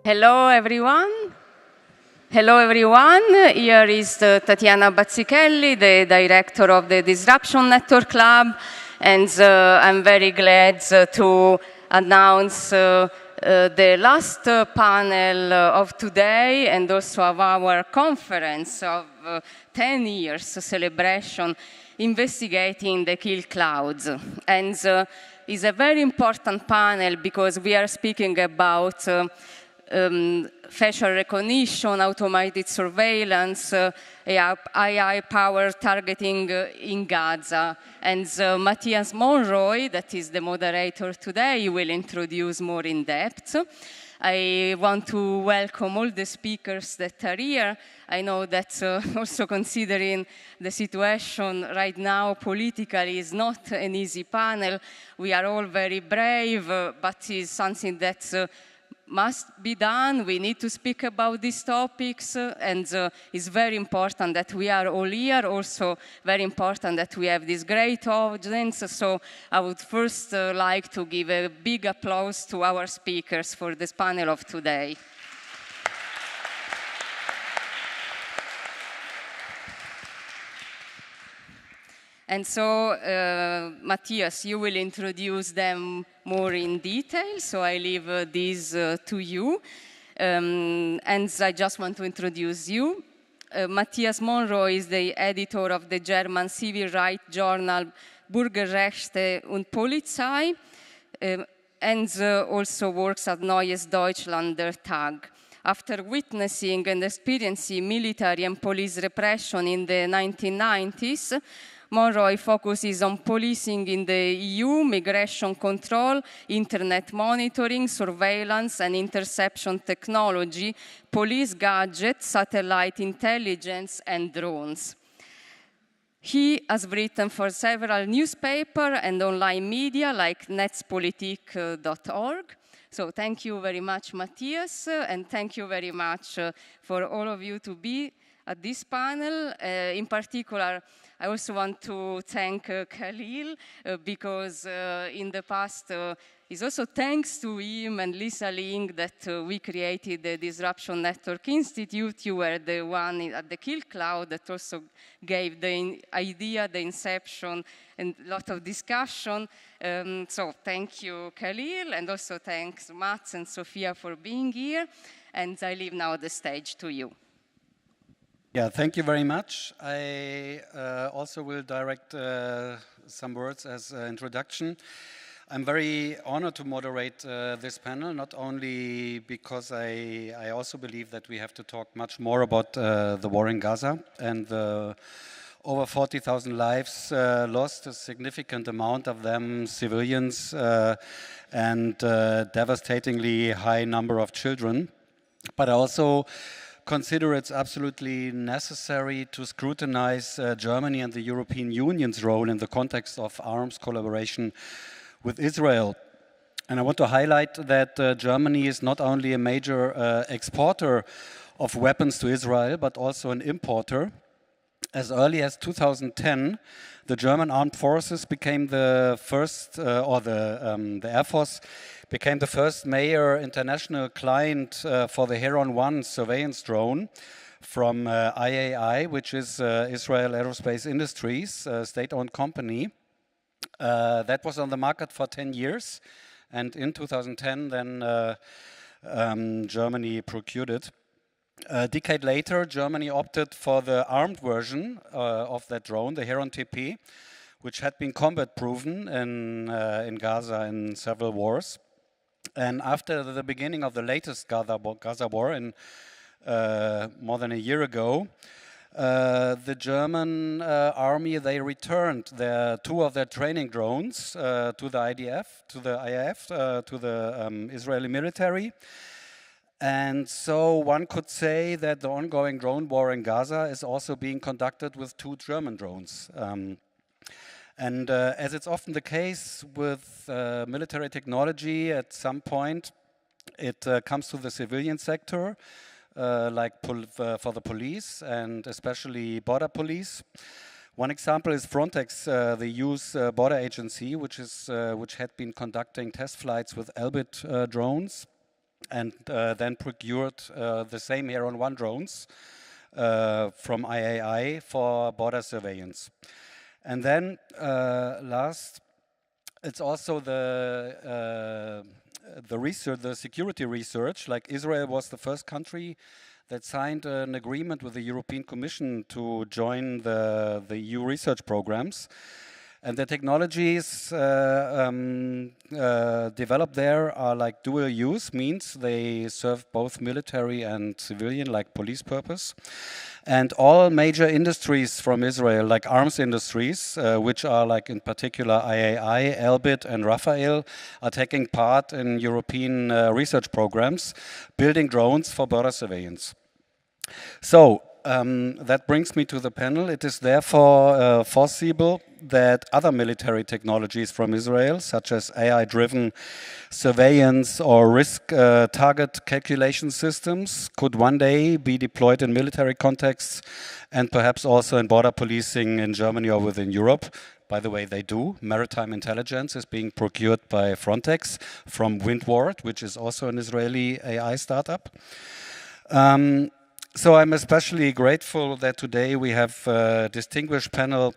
Hello, everyone. Hello, everyone. Here is Tatiana Bazzichelli, the director of the Disruption Network Club, and I'm very glad to announce the last panel of today and also of our conference of 10 years celebration investigating the kill clouds. And it's a very important panel because we are speaking about facial recognition, automated surveillance, AI-powered targeting in Gaza. And Matthias Monroy, that is the moderator today, will introduce more in depth. I want to welcome all the speakers that are here. I know that also considering the situation right now politically is not an easy panel. We are all very brave, but it's something that must be done. We need to speak about these topics, and it's very important that we are all here. Also very important that we have this great audience. So I would first like to give a big applause to our speakers for this panel of today. And so, Matthias, you will introduce them more in detail, so I leave these to you. And I just want to introduce you. Matthias Monroy is the editor of the German civil rights journal Bürgerrechte und Polizei, and also works at Neues Deutschland, Der Tag. After witnessing and experiencing military and police repression in the 1990s, Monroy focuses on policing in the EU, migration control, internet monitoring, surveillance and interception technology, police gadgets, satellite intelligence, and drones. He has written for several newspapers and online media like netzpolitik.org. So thank you very much, Matthias, and thank you very much for all of you to be at this panel. In particular, I also want to thank Khalil because in the past, it's also thanks to him and Lisa Ling that we created the Disruption Network Institute. You were the one at the Kill Cloud that also gave the idea, the inception, and a lot of discussion. So thank you, Khalil, and also thanks Mats and Sophia for being here. And I leave now the stage to you. Yeah, thank you very much. I also will direct some words as introduction. I'm very honored to moderate this panel, not only because I also believe that we have to talk much more about the war in Gaza and the over 40,000 lives lost, a significant amount of them civilians, and devastatingly high number of children. But I also consider it's absolutely necessary to scrutinize Germany and the European Union's role in the context of arms collaboration with Israel. And I want to highlight that Germany is not only a major exporter of weapons to Israel, but also an importer. As early as 2010, the German armed forces became the first, the Air Force became the first major international client for the Heron-1 surveillance drone from IAI, which is Israel Aerospace Industries, a state-owned company. That was on the market for 10 years, and in 2010 then Germany procured it. A decade later, Germany opted for the armed version of that drone, the Heron TP, which had been combat-proven in Gaza in several wars. And after the beginning of the latest Gaza war in more than a year ago, the German army, they returned two of their training drones to the IDF, to the IAF, to the Israeli military. And so one could say that the ongoing drone war in Gaza is also being conducted with two German drones. And as it's often the case with military technology, at some point it comes to the civilian sector, like for the police and especially border police. One example is Frontex, the EU's border agency, which had been conducting test flights with Elbit drones. and then procured the same Air on One drones from IAI for border surveillance. And then last, it's also the research, the security research. Like Israel was the first country that signed an agreement with the European Commission to join the EU research programs. And the technologies developed there are like dual use, means they serve both military and civilian, like police purpose. And all major industries from Israel, like arms industries, which are like in particular IAI, Elbit and Rafael, are taking part in European research programs, building drones for border surveillance. So that brings me to the panel. It is therefore foreseeable that other military technologies from Israel, such as AI-driven surveillance or risk target calculation systems, could one day be deployed in military contexts and perhaps also in border policing in Germany or within Europe. By the way, they do. Maritime intelligence is being procured by Frontex from Windward, which is also an Israeli AI startup. So I'm especially grateful that today we have a distinguished panel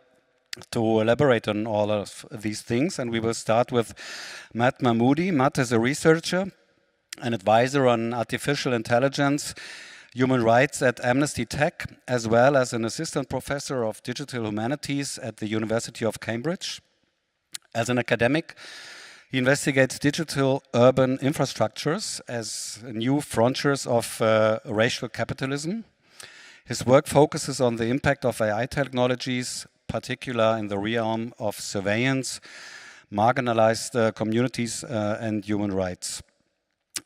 to elaborate on all of these things. And we will start with Matt Mahmoudi. Matt is a researcher, an advisor on artificial intelligence, human rights at Amnesty Tech, as well as an assistant professor of digital humanities at the University of Cambridge. As an academic, he investigates digital urban infrastructures as new frontiers of racial capitalism. His work focuses on the impact of AI technologies, particularly in the realm of surveillance, marginalized communities, and human rights.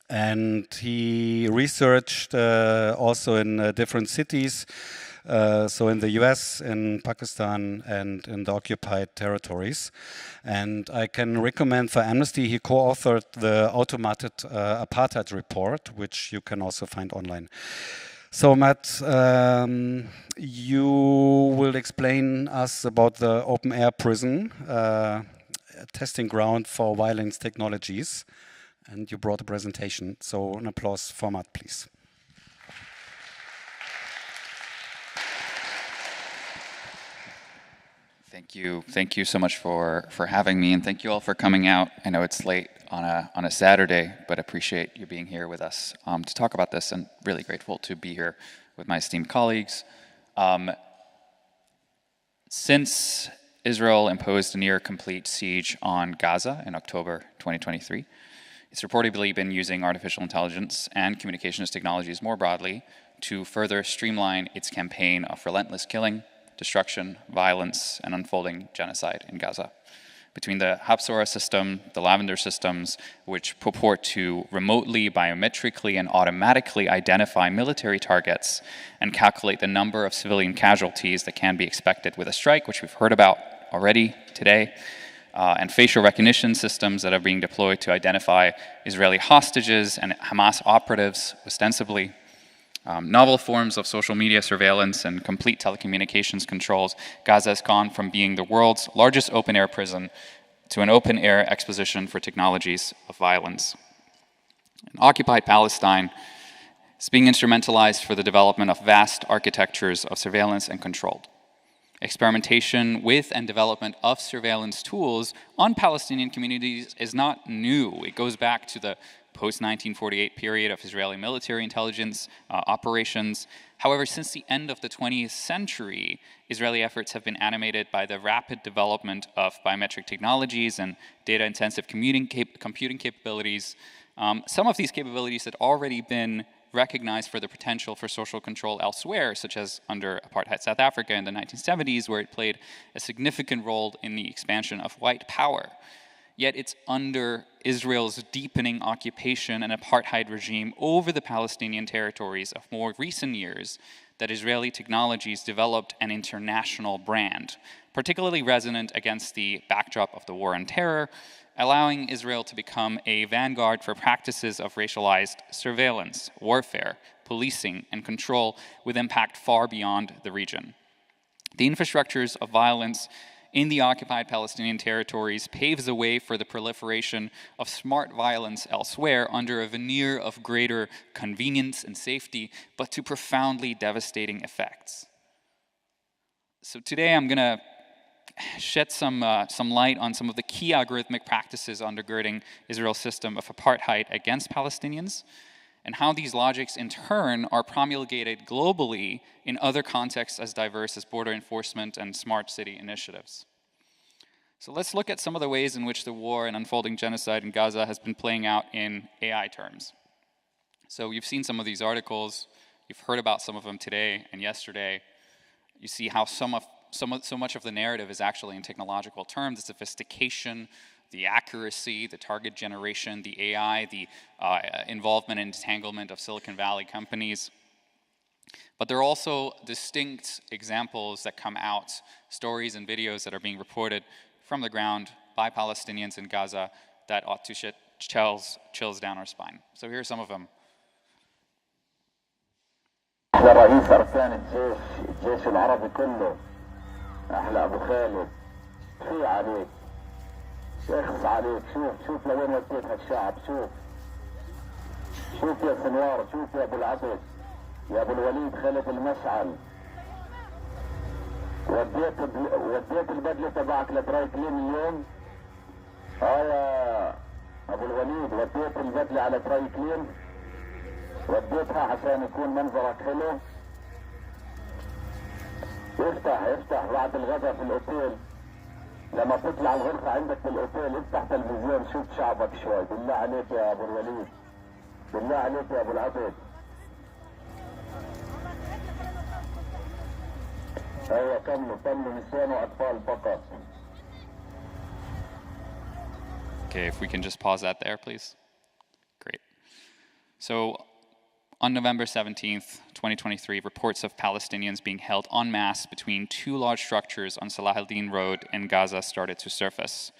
And he researched also in different cities, so in the US, in Pakistan, and in the occupied territories. And I can recommend for Amnesty, he co-authored the Automated Apartheid Report, which you can also find online. So Matt, you will explain us about the open air prison, testing ground for violence technologies. And you brought a presentation, so an applause for Matt, please. Thank you so much for having me, and thank you all for coming out. I know it's late on a Saturday, but appreciate you being here with us to talk about this, and really grateful to be here with my esteemed colleagues. Since Israel imposed a near-complete siege on Gaza in October 2023, it's reportedly been using artificial intelligence and communications technologies more broadly to further streamline its campaign of relentless killing, destruction, violence, and unfolding genocide in Gaza. Between the Hapsora system, the Lavender systems, which purport to remotely, biometrically, and automatically identify military targets and calculate the number of civilian casualties that can be expected with a strike, which we've heard about already today, and facial recognition systems that are being deployed to identify Israeli hostages and Hamas operatives, ostensibly, novel forms of social media surveillance and complete telecommunications controls, Gaza has gone from being the world's largest open-air prison to an open-air exposition for technologies of violence. In occupied Palestine is being instrumentalized for the development of vast architectures of surveillance and control. Experimentation with and development of surveillance tools on Palestinian communities is not new. It goes back to the post-1948 period of Israeli military intelligence operations. However, since the end of the 20th century, Israeli efforts have been animated by the rapid development of biometric technologies and data-intensive computing capabilities. Some of these capabilities had already been recognized for the potential for social control elsewhere, such as under apartheid South Africa in the 1970s, where it played a significant role in the expansion of white power. Yet it's under Israel's deepening occupation and apartheid regime over the Palestinian territories of more recent years that Israeli technologies developed an international brand, particularly resonant against the backdrop of the war on terror, allowing Israel to become a vanguard for practices of racialized surveillance, warfare, policing, and control with impact far beyond the region. The infrastructures of violence in the occupied Palestinian territories paves the way for the proliferation of smart violence elsewhere under a veneer of greater convenience and safety, but to profoundly devastating effects. So today I'm going to shed some light on some of the key algorithmic practices undergirding Israel's system of apartheid against Palestinians, and how these logics in turn are promulgated globally in other contexts as diverse as border enforcement and smart city initiatives. So let's look at some of the ways in which the war and unfolding genocide in Gaza has been playing out in AI terms. So you've seen some of these articles, you've heard about some of them today and yesterday. You see how so much of the narrative is actually in technological terms, the sophistication, the accuracy, the target generation, the AI, the involvement and entanglement of Silicon Valley companies. But there are also distinct examples that come out, stories and videos that are being reported from the ground by Palestinians in Gaza that ought to shed chills down our spine. So here are some of them. أحلى رئيس أركان الجيش العربي كله، أحلى أبو خالد، شو عليك؟ اخص عليك، شوف لوين وديت هالشعب، شوف يا سنوار، شوف يا أبو العبد، يا أبو الوليد خالد المشعل، وديت البدلة تبعك لدراي كلين اليوم؟ يا أبو الوليد وديت البدلة على دراي كلين؟ وديتها عشان يكون منظرك حلو. افتح بعد الغداء في الاوتيل، لما تطلع الغرفة عندك في الاوتيل افتح تلفزيون شوف شعبك شوي، بالله عليك يا ابو الوليد، بالله عليك يا ابو العبد. ايوه كملوا نسوان واطفال فقط. Okay, if we can just pause that there, please. Great. So, on November 17th, 2023, reports of Palestinians being held en masse between two large structures on Salah al-Din Road in Gaza started to surface.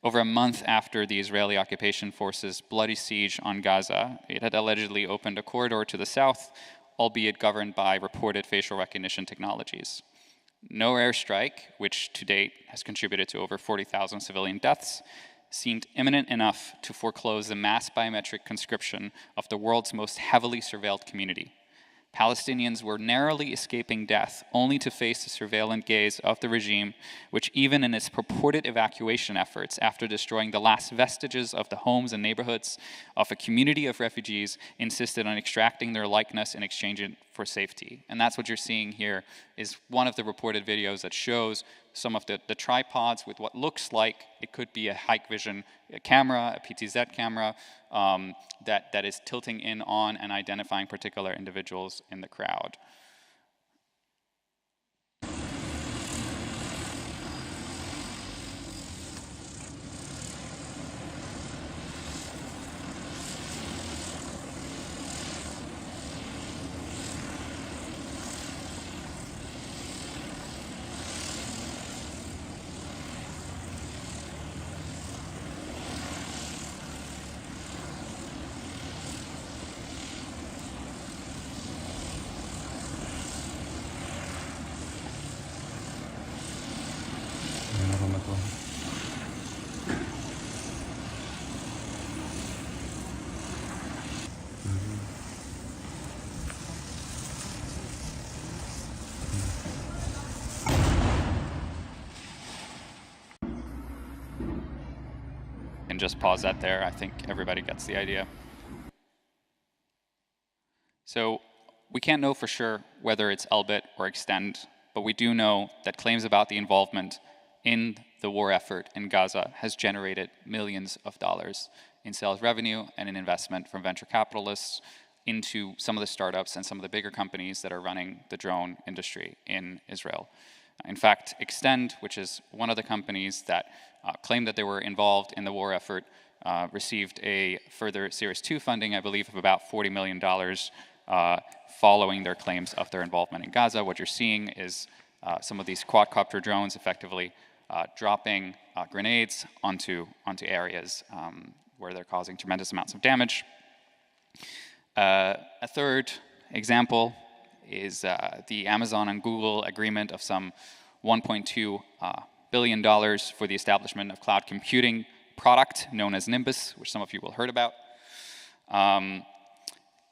Over a month after the Israeli occupation forces' bloody siege on Gaza, it had allegedly opened a corridor to the south, albeit governed by reported facial recognition technologies. No airstrike, which to date has contributed to over 40,000 civilian deaths, seemed imminent enough to foreclose the mass biometric conscription of the world's most heavily surveilled community. Palestinians were narrowly escaping death only to face the surveillant gaze of the regime, which even in its purported evacuation efforts after destroying the last vestiges of the homes and neighborhoods of a community of refugees, insisted on extracting their likeness in exchange for safety. And that's what you're seeing here is one of the reported videos that shows some of the tripods with what looks like it could be a hike vision camera, a PTZ camera, that is tilting in on and identifying particular individuals in the crowd. And just pause that there. I think everybody gets the idea. So we can't know for sure whether it's Elbit or Extend, but we do know that claims about the involvement in the war effort in Gaza has generated millions of dollars in sales revenue and in investment from venture capitalists into some of the startups and some of the bigger companies that are running the drone industry in Israel. In fact, Extend, which is one of the companies that claimed that they were involved in the war effort, received a further Series 2 funding, I believe, of about $40 million following their claims of their involvement in Gaza. What you're seeing is some of these quadcopter drones effectively dropping grenades onto areas where they're causing tremendous amounts of damage. A third example is the Amazon and Google agreement of some $1.2 billion for the establishment of cloud computing product known as Nimbus, which some of you will heard about,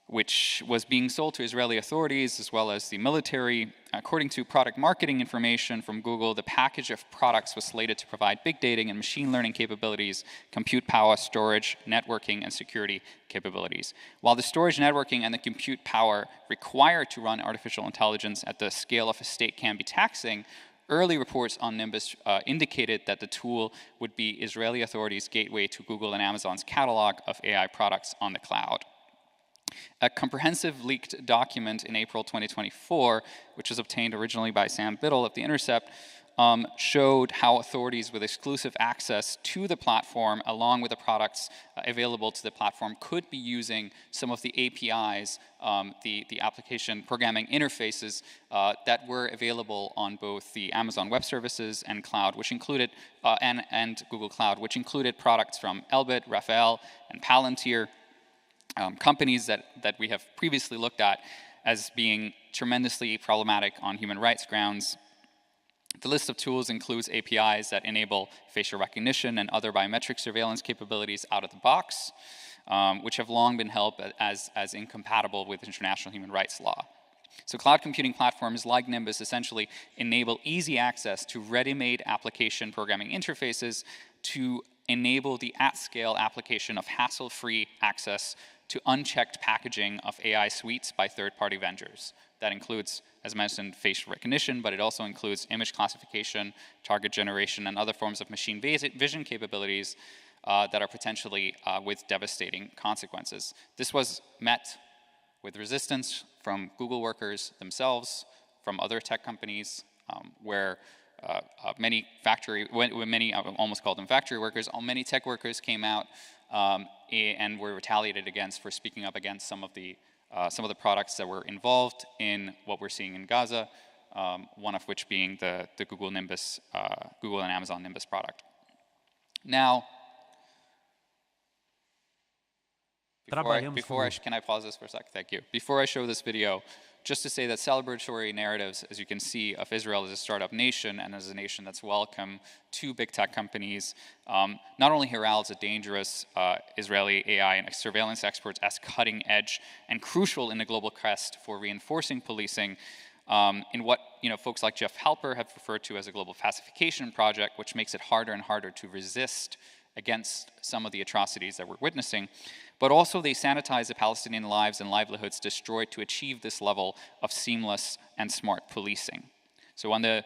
which was being sold to Israeli authorities as well as the military. According to product marketing information from Google, the package of products was slated to provide big data and machine learning capabilities, compute power, storage, networking, and security capabilities. While the storage, networking, and the compute power required to run artificial intelligence at the scale of a state can be taxing, early reports on Nimbus indicated that the tool would be Israeli authorities' gateway to Google and Amazon's catalog of AI products on the cloud. A comprehensive leaked document in April 2024, which was obtained originally by Sam Biddle of The Intercept, showed how authorities with exclusive access to the platform, along with the products available to the platform, could be using some of the APIs, the application programming interfaces that were available on both the Amazon Web Services and cloud, which included, and Google Cloud, which included products from Elbit, Rafael, and Palantir, companies that we have previously looked at as being tremendously problematic on human rights grounds. The list of tools includes APIs that enable facial recognition and other biometric surveillance capabilities out of the box, which have long been held as incompatible with international human rights law. So cloud computing platforms like Nimbus essentially enable easy access to ready-made application programming interfaces to enable the at-scale application of hassle-free access to unchecked packaging of AI suites by third-party vendors. That includes, as mentioned, facial recognition, but it also includes image classification, target generation, and other forms of machine vision capabilities that are potentially with devastating consequences. This was met with resistance from Google workers themselves, from other tech companies, where many I almost called them factory workers, many tech workers came out and were retaliated against for speaking up against some of the products that were involved in what we're seeing in Gaza, one of which being the Google Nimbus, Google and Amazon Nimbus product. Now, can I pause this for a sec? Thank you. Before I show this video, just to say that celebratory narratives, as you can see, of Israel as a startup nation and as a nation that's welcome to big tech companies, not only heralds a dangerous Israeli AI and surveillance experts as cutting edge and crucial in the global quest for reinforcing policing, in what folks like Jeff Halper have referred to as a global pacification project, which makes it harder and harder to resist against some of the atrocities that we're witnessing, but also they sanitize the Palestinian lives and livelihoods destroyed to achieve this level of seamless and smart policing. So on the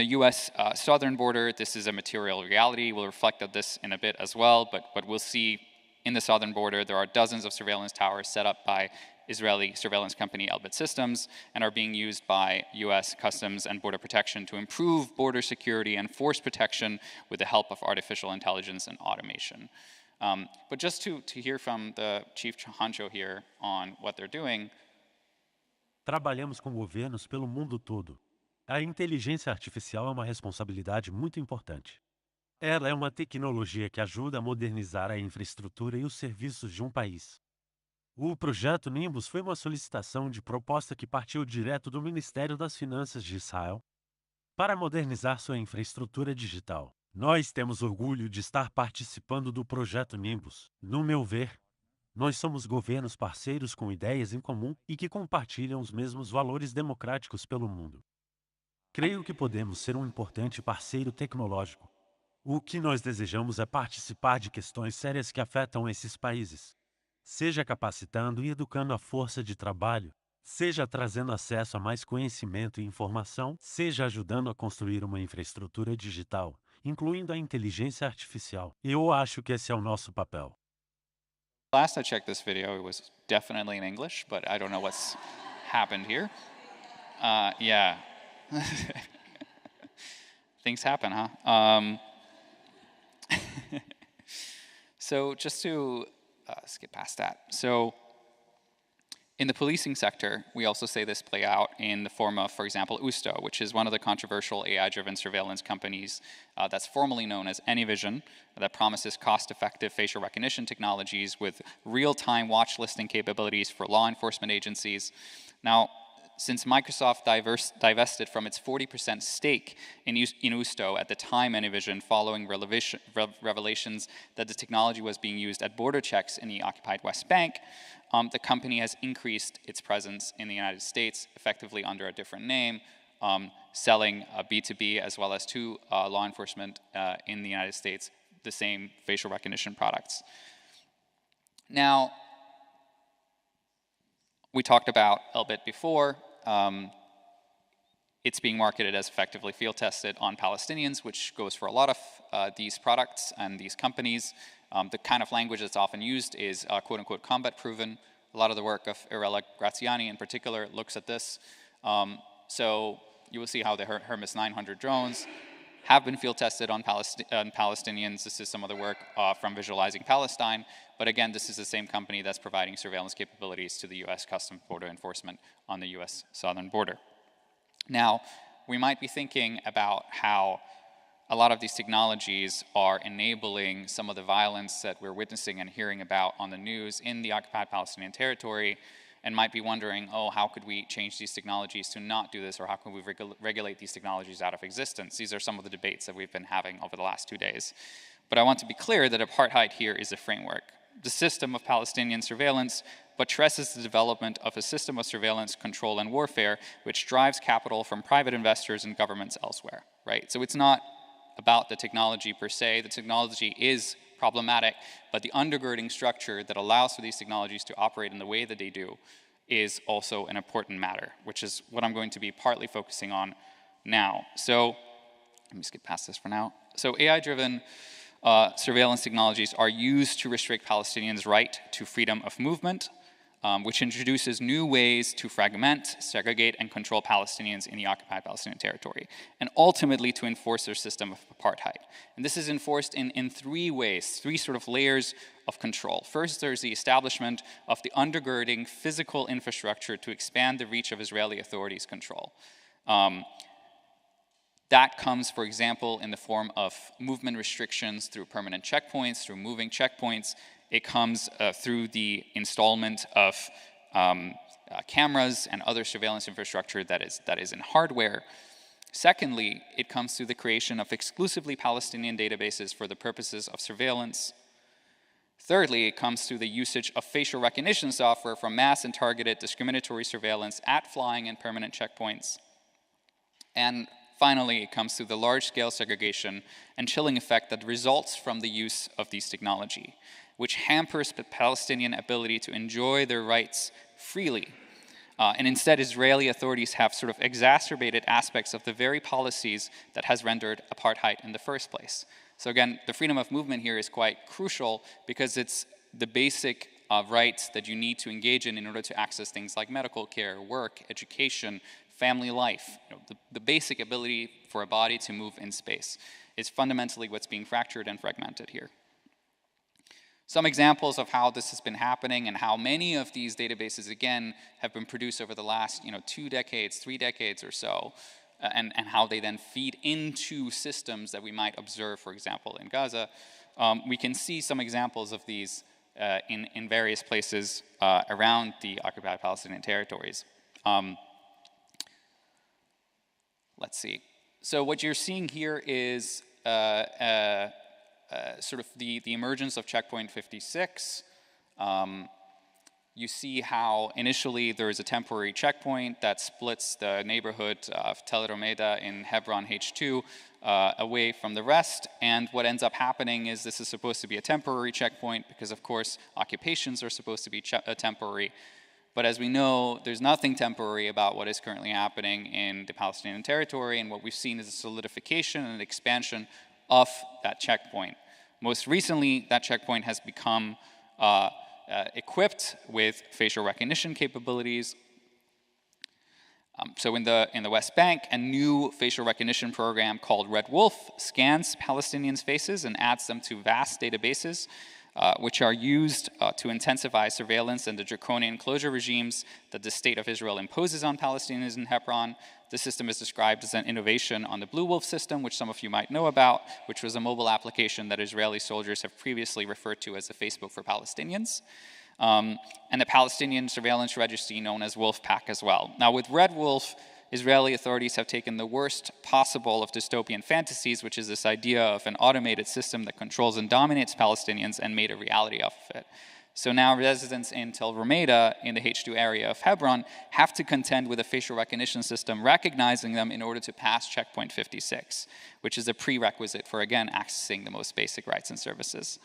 US southern border, this is a material reality. We'll reflect on this in a bit as well, but we'll see in the southern border, there are dozens of surveillance towers set up by Israeli surveillance company Elbit Systems and are being used by US Customs and Border Protection to improve border security and force protection with the help of artificial intelligence and automation. But just to hear from the Chief Honcho here on what they're doing. Trabalhamos com governos pelo mundo todo. A inteligência artificial é uma responsabilidade muito importante. Ela é uma tecnologia que ajuda a modernizar a infraestrutura e os serviços de um país. O projeto Nimbus foi uma solicitação de proposta que partiu direto do Ministério das Finanças de Israel para modernizar sua infraestrutura digital. Nós temos orgulho de estar participando do projeto Nimbus. No meu ver, nós somos governos parceiros com ideias em comum e que compartilham os mesmos valores democráticos pelo mundo. Creio que podemos ser um importante parceiro tecnológico. O que nós desejamos é participar de questões sérias que afetam esses países. Seja capacitando e educando a força de trabalho, seja trazendo acesso a mais conhecimento e informação, seja ajudando a construir uma infraestrutura digital, incluindo a inteligência artificial. Eu acho que esse é o nosso papel. Last I checked this video, it was definitely in English, but I don't know what's happened here. Yeah. Things happen, huh? So just to skip past that. So in the policing sector, we also see this play out in the form of, for example, Usto, which is one of the controversial AI-driven surveillance companies that's formally known as AnyVision, that promises cost-effective facial recognition technologies with real-time watch listing capabilities for law enforcement agencies. Now, since Microsoft divested from its 40% stake in Usto at the time Anyvision, following revelations that the technology was being used at border checks in the occupied West Bank, the company has increased its presence in the United States, effectively under a different name, selling B2B as well as to law enforcement in the United States the same facial recognition products. Now, we talked about a little bit before. It's being marketed as effectively field tested on Palestinians, which goes for a lot of these products and these companies. The kind of language that's often used is quote unquote combat proven. A lot of the work of Irela Graziani in particular looks at this. So you will see how the Hermes 900 drones have been field tested on Palestinians. This is some of the work from Visualizing Palestine. But again, this is the same company that's providing surveillance capabilities to the US Customs Border Enforcement on the US southern border. Now, we might be thinking about how a lot of these technologies are enabling some of the violence that we're witnessing and hearing about on the news in the occupied Palestinian territory, and might be wondering, oh, how could we change these technologies to not do this, or how can we regulate these technologies out of existence? These are some of the debates that we've been having over the last 2 days. But I want to be clear that apartheid here is a framework. The system of Palestinian surveillance buttresses the development of a system of surveillance, control, and warfare, which drives capital from private investors and governments elsewhere, right? So it's not about the technology per se. The technology is problematic, but the undergirding structure that allows for these technologies to operate in the way that they do is also an important matter, which is what I'm going to be partly focusing on now. So let me skip past this for now. So AI-driven surveillance technologies are used to restrict Palestinians' right to freedom of movement, which introduces new ways to fragment, segregate, and control Palestinians in the occupied Palestinian territory, and ultimately to enforce their system of apartheid. And this is enforced in 3 ways, 3 sort of layers of control. First, there's the establishment of the undergirding physical infrastructure to expand the reach of Israeli authorities' control. That comes, for example, in the form of movement restrictions through permanent checkpoints, through moving checkpoints. It comes through the installment of cameras and other surveillance infrastructure that is in hardware. Secondly, it comes through the creation of exclusively Palestinian databases for the purposes of surveillance. Thirdly, it comes through the usage of facial recognition software for mass and targeted discriminatory surveillance at flying and permanent checkpoints. And finally, it comes through the large-scale segregation and chilling effect that results from the use of these technology, which hampers the Palestinian ability to enjoy their rights freely. And instead, Israeli authorities have sort of exacerbated aspects of the very policies that has rendered apartheid in the first place. So again, the freedom of movement here is quite crucial because it's the basic rights that you need to engage in order to access things like medical care, work, education, family life. The basic ability for a body to move in space is fundamentally what's being fractured and fragmented here. Some examples of how this has been happening and how many of these databases, again, have been produced over the last 2 decades, 3 decades or so, and how they then feed into systems that we might observe, for example, in Gaza. We can see some examples of these in various places around the occupied Palestinian territories. Let's see. So what you're seeing here is sort of the emergence of Checkpoint 56. You see how initially there is a temporary checkpoint that splits the neighborhood of Tel Romeda in Hebron H2 away from the rest. And what ends up happening is this is supposed to be a temporary checkpoint because, of course, occupations are supposed to be temporary. But as we know, there's nothing temporary about what is currently happening in the Palestinian territory, and what we've seen is a solidification and expansion of that checkpoint. Most recently, that checkpoint has become equipped with facial recognition capabilities. So in the West Bank, a new facial recognition program called Red Wolf scans Palestinians' faces and adds them to vast databases, which are used to intensify surveillance and the draconian closure regimes that the State of Israel imposes on Palestinians in Hebron. The system is described as an innovation on the Blue Wolf system, which some of you might know about, which was a mobile application that Israeli soldiers have previously referred to as the Facebook for Palestinians. and the Palestinian surveillance registry known as Wolfpack as well. Now with Red Wolf, Israeli authorities have taken the worst possible of dystopian fantasies, which is this idea of an automated system that controls and dominates Palestinians, and made a reality of it. So now residents in Tel Rumeida, in the H2 area of Hebron, have to contend with a facial recognition system recognizing them in order to pass checkpoint 56, which is a prerequisite for, again, accessing the most basic rights and services.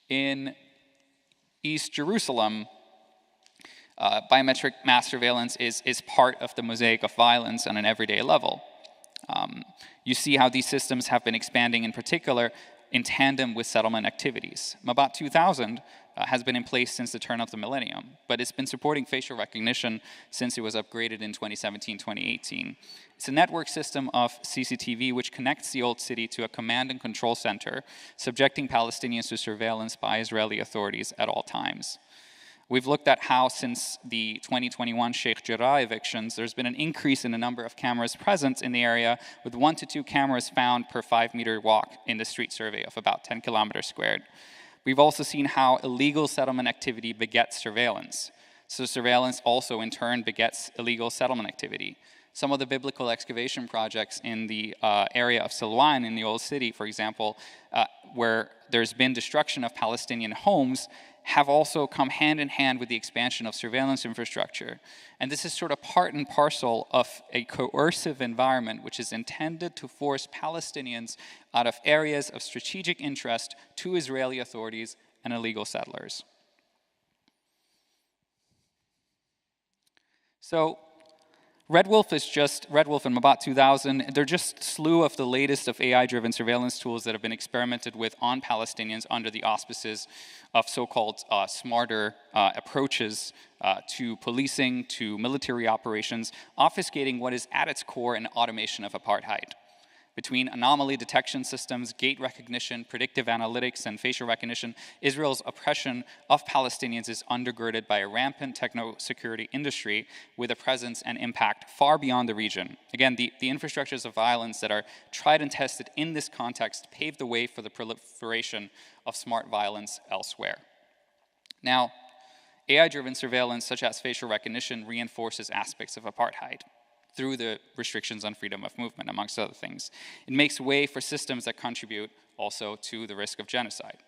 In East Jerusalem, biometric mass surveillance is part of the mosaic of violence on an everyday level. You see how these systems have been expanding in particular in tandem with settlement activities. Mabat 2000 has been in place since the turn of the millennium, but it's been supporting facial recognition since it was upgraded in 2017-2018. It's a network system of CCTV which connects the old city to a command and control center, subjecting Palestinians to surveillance by Israeli authorities at all times. We've looked at how since the 2021 Sheikh Jarrah evictions, there's been an increase in the number of cameras present in the area, with 1 to 2 cameras found per 5-meter walk in the street survey of about 10 kilometers squared. We've also seen how illegal settlement activity begets surveillance. So surveillance also in turn begets illegal settlement activity. Some of the biblical excavation projects in the area of Silwan in the old city, for example, where there's been destruction of Palestinian homes, have also come hand in hand with the expansion of surveillance infrastructure. And this is sort of part and parcel of a coercive environment which is intended to force Palestinians out of areas of strategic interest to Israeli authorities and illegal settlers. So Red Wolf and Mabat 2000, they're just a slew of the latest of AI-driven surveillance tools that have been experimented with on Palestinians under the auspices of so-called smarter approaches to policing, to military operations, obfuscating what is at its core an automation of apartheid. Between anomaly detection systems, gate recognition, predictive analytics, and facial recognition, Israel's oppression of Palestinians is undergirded by a rampant techno-security industry with a presence and impact far beyond the region. Again, the infrastructures of violence that are tried and tested in this context pave the way for the proliferation of smart violence elsewhere. Now, AI-driven surveillance, such as facial recognition, reinforces aspects of apartheid through the restrictions on freedom of movement, amongst other things. It makes way for systems that contribute also to the risk of genocide.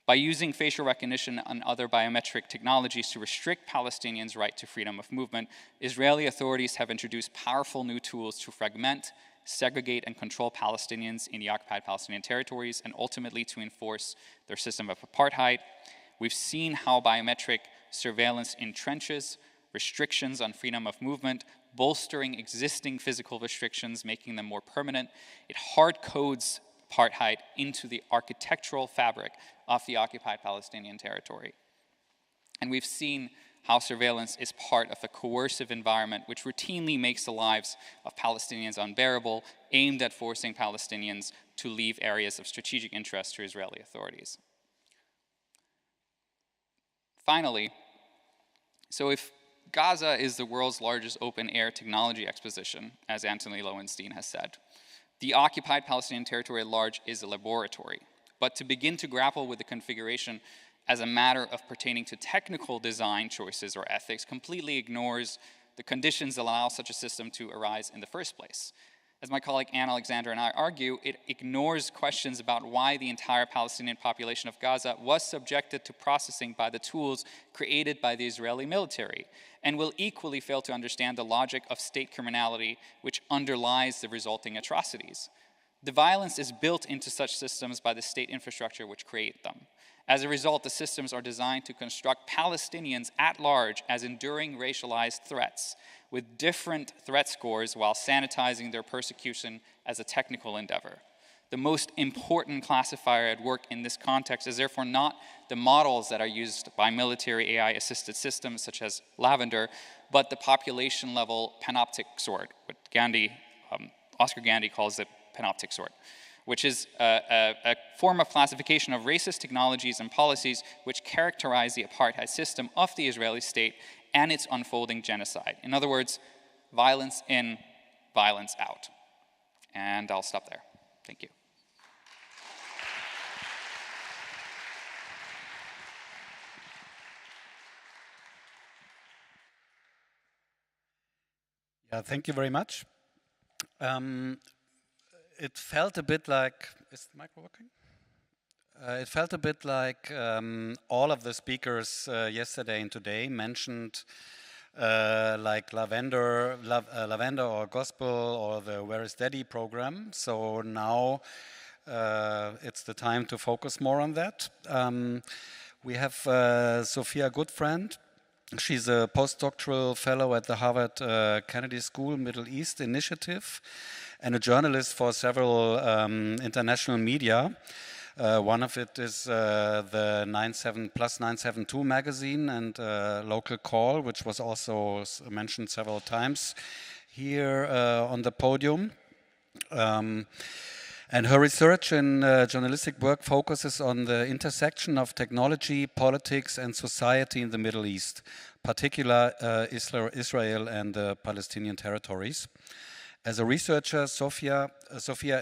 By using facial recognition and other biometric technologies to restrict Palestinians' right to freedom of movement, Israeli authorities have introduced powerful new tools to fragment, segregate, and control Palestinians in the occupied Palestinian territories, and ultimately to enforce their system of apartheid. We've seen how biometric surveillance entrenches restrictions on freedom of movement, bolstering existing physical restrictions, making them more permanent. It hard codes apartheid into the architectural fabric of the occupied Palestinian territory. And we've seen how surveillance is part of a coercive environment which routinely makes the lives of Palestinians unbearable, aimed at forcing Palestinians to leave areas of strategic interest to Israeli authorities. Finally, so if Gaza is the world's largest open-air technology exposition, as Anthony Lowenstein has said, the occupied Palestinian territory at large is a laboratory. But to begin to grapple with the configuration as a matter of pertaining to technical design choices or ethics completely ignores the conditions that allow such a system to arise in the first place. As my colleague Anne Alexander and I argue, it ignores questions about why the entire Palestinian population of Gaza was subjected to processing by the tools created by the Israeli military, and will equally fail to understand the logic of state criminality which underlies the resulting atrocities. The violence is built into such systems by the state infrastructure which create them. As a result, the systems are designed to construct Palestinians at large as enduring racialized threats, with different threat scores while sanitizing their persecution as a technical endeavor. The most important classifier at work in this context is therefore not the models that are used by military AI-assisted systems such as Lavender, but the population-level panoptic sort, what Oscar Gandy calls it panoptic sort, which is a form of classification of racist technologies and policies which characterize the apartheid system of the Israeli state and its unfolding genocide. In other words, violence in, violence out. And I'll stop there. Thank you. Thank you very much. It felt a bit like, is the micro working? It felt a bit like all of the speakers yesterday and today mentioned like Lavender or Gospel or the Where is Daddy program. So now it's the time to focus more on that. We have Sophia Goodfriend. She's a postdoctoral fellow at the Harvard Kennedy School Middle East Initiative and a journalist for several international media. One of it is the 972 magazine and Local Call, which was also mentioned several times here on the podium. And her research in journalistic work focuses on the intersection of technology, politics, and society in the Middle East, particularly Israel and the Palestinian territories. As a researcher, Sophia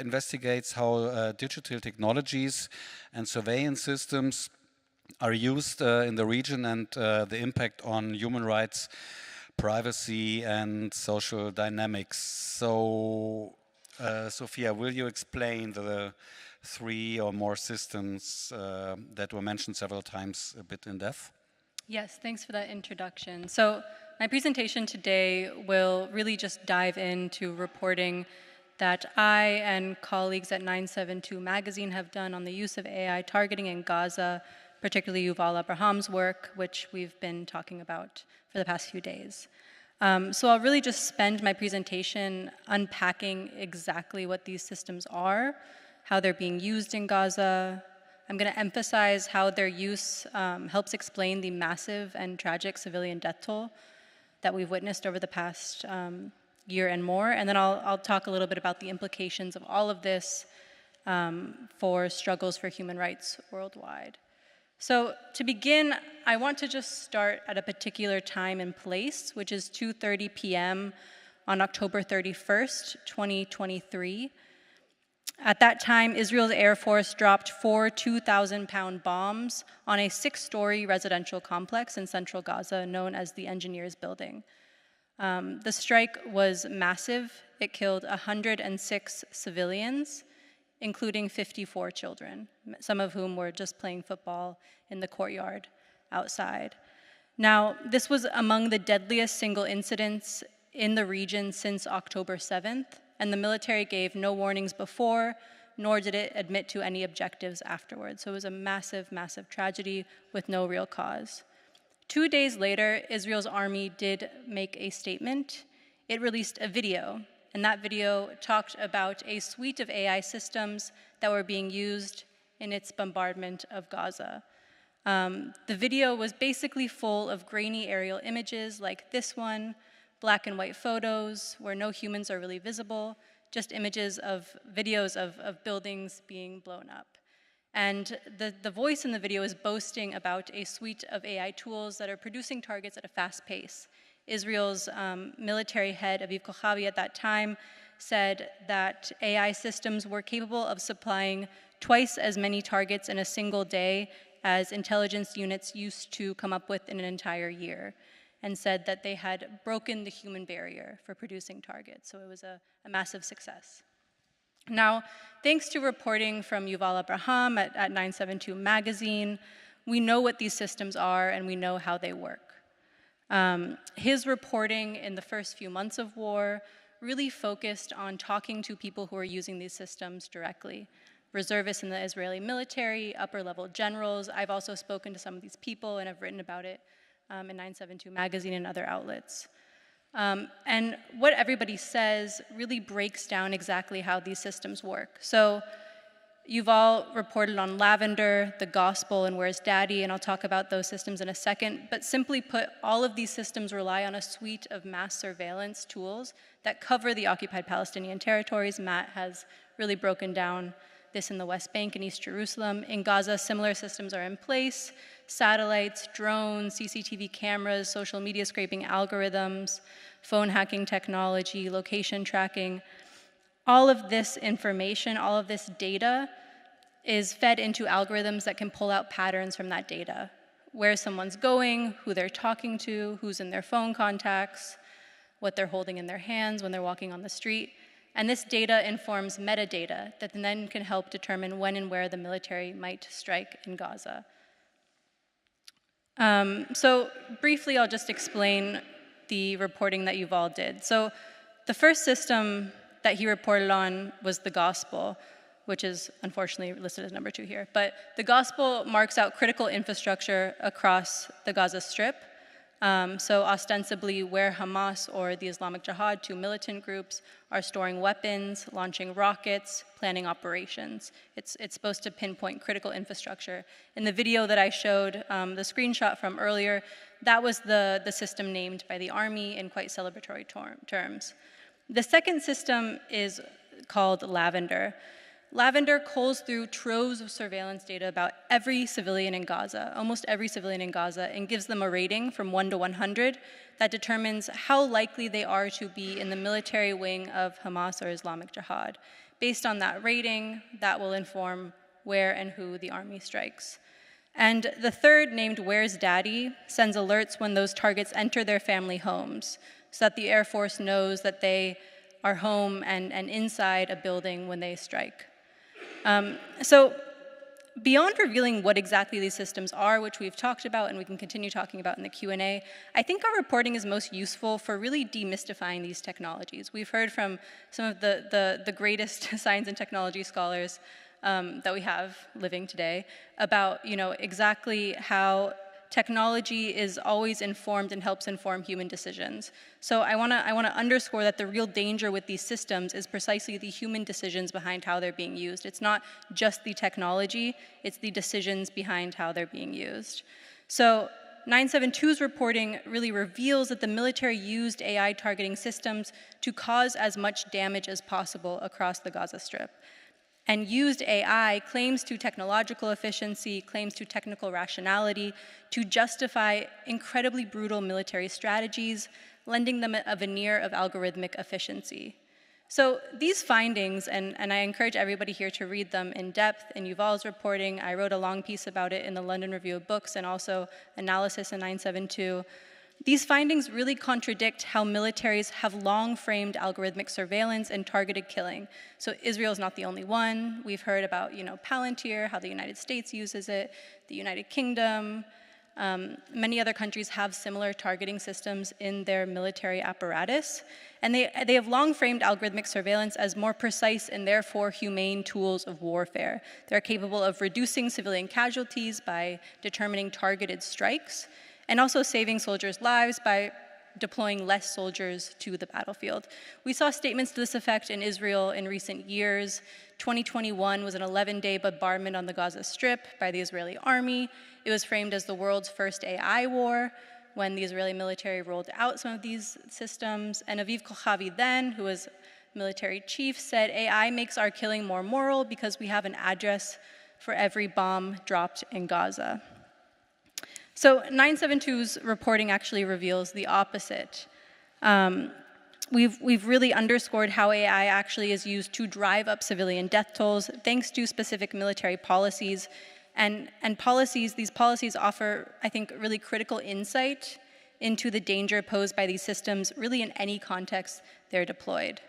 investigates how digital technologies and surveillance systems are used in the region and the impact on human rights, privacy, and social dynamics. So, Sophia, will you explain the 3 or more systems that were mentioned several times a bit in depth? Yes, thanks for that introduction. So my presentation today will really just dive into reporting that I and colleagues at 972 magazine have done on the use of AI targeting in Gaza, particularly Yuval Abraham's work, which we've been talking about for the past few days. So I'll really just spend my presentation unpacking exactly what these systems are, how they're being used in Gaza. I'm going to emphasize how their use helps explain the massive and tragic civilian death toll that we've witnessed over the past year and more. And then I'll talk a little bit about the implications of all of this for struggles for human rights worldwide. So to begin, I want to just start at a particular time and place, which is 2:30 p.m. on October 31st, 2023. At that time, Israel's Air Force dropped 4 2,000-pound bombs on a 6-story residential complex in central Gaza known as the Engineers Building. The strike was massive. It killed 106 civilians, including 54 children, some of whom were just playing football in the courtyard outside. Now, this was among the deadliest single incidents in the region since October 7th, and the military gave no warnings before, nor did it admit to any objectives afterwards. So it was a massive, massive tragedy with no real cause. 2 days later, Israel's army did make a statement. It released a video, and that video talked about a suite of AI systems that were being used in its bombardment of Gaza. The video was basically full of grainy aerial images like this one, black and white photos where no humans are really visible, just videos of buildings being blown up. And the voice in the video is boasting about a suite of AI tools that are producing targets at a fast pace. Israel's military head, Aviv Kochavi, at that time said that AI systems were capable of supplying twice as many targets in a single day as intelligence units used to come up with in an entire year, and said that they had broken the human barrier for producing targets. So it was a massive success. Now, thanks to reporting from Yuval Abraham at 972 magazine, we know what these systems are and we know how they work. His reporting in the first few months of war really focused on talking to people who are using these systems directly. Reservists in the Israeli military, upper-level generals. I've also spoken to some of these people and I've written about it in 972 magazine and other outlets. And what everybody says really breaks down exactly how these systems work. So Yuval reported on Lavender, the Gospel, and Where's Daddy, and I'll talk about those systems in a second. But simply put, all of these systems rely on a suite of mass surveillance tools that cover the occupied Palestinian territories. Matt has really broken down this in the West Bank and East Jerusalem. In Gaza, similar systems are in place: satellites, drones, CCTV cameras, social media scraping algorithms, phone hacking technology, location tracking. All of this information, all of this data is fed into algorithms that can pull out patterns from that data. Where someone's going, who they're talking to, who's in their phone contacts, what they're holding in their hands when they're walking on the street. And this data informs metadata that then can help determine when and where the military might strike in Gaza. So briefly, I'll just explain the reporting that Yuval did. So the first system that he reported on was the gospel, which is unfortunately listed as number 2 here. But the gospel marks out critical infrastructure across the Gaza Strip. So ostensibly where Hamas or the Islamic Jihad, 2 militant groups, are storing weapons, launching rockets, planning operations. It's supposed to pinpoint critical infrastructure. In the video that I showed, the screenshot from earlier, that was the system named by the army in quite celebratory terms. The second system is called Lavender. Lavender culls through troves of surveillance data about every civilian in Gaza, almost every civilian in Gaza, and gives them a rating from 1 to 100 that determines how likely they are to be in the military wing of Hamas or Islamic Jihad. Based on that rating, that will inform where and who the army strikes. And the third, named Where's Daddy, sends alerts when those targets enter their family homes, so that the Air Force knows that they are home and inside a building when they strike. So beyond revealing what exactly these systems are, which we've talked about and we can continue talking about in the Q&A, I think our reporting is most useful for really demystifying these technologies. We've heard from some of the greatest science and technology scholars that we have living today about exactly how technology is always informed and helps inform human decisions. So I want to underscore that the real danger with these systems is precisely the human decisions behind how they're being used. It's not just the technology, it's the decisions behind how they're being used. So 972's reporting really reveals that the military used AI targeting systems to cause as much damage as possible across the Gaza Strip. And used AI claims to technological efficiency, claims to technical rationality to justify incredibly brutal military strategies, lending them a veneer of algorithmic efficiency. So these findings, and I encourage everybody here to read them in depth in Yuval's reporting. I wrote a long piece about it in the London Review of Books and also analysis in 972. These findings really contradict how militaries have long framed algorithmic surveillance and targeted killing. So Israel's not the only one. We've heard about, Palantir, how the United States uses it, the United Kingdom. Many other countries have similar targeting systems in their military apparatus. And they have long framed algorithmic surveillance as more precise and therefore humane tools of warfare. They're capable of reducing civilian casualties by determining targeted strikes, and also saving soldiers' lives by deploying less soldiers to the battlefield. We saw statements to this effect in Israel in recent years. 2021 was an 11-day bombardment on the Gaza Strip by the Israeli army. It was framed as the world's first AI war when the Israeli military rolled out some of these systems. And Aviv Kochavi then, who was military chief, said, AI makes our killing more moral because we have an address for every bomb dropped in Gaza. So 972's reporting actually reveals the opposite. We've really underscored how AI actually is used to drive up civilian death tolls thanks to specific military policies. And these policies offer, I think, really critical insight into the danger posed by these systems, really in any context they're deployed.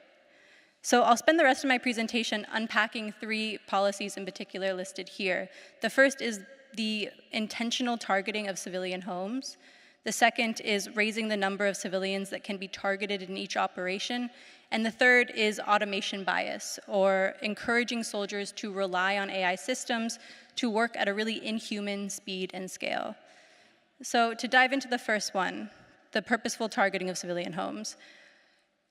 So I'll spend the rest of my presentation unpacking 3 policies in particular listed here. The first is the intentional targeting of civilian homes. The second is raising the number of civilians that can be targeted in each operation. And the third is automation bias, or encouraging soldiers to rely on AI systems to work at a really inhuman speed and scale. So to dive into the first one, the purposeful targeting of civilian homes.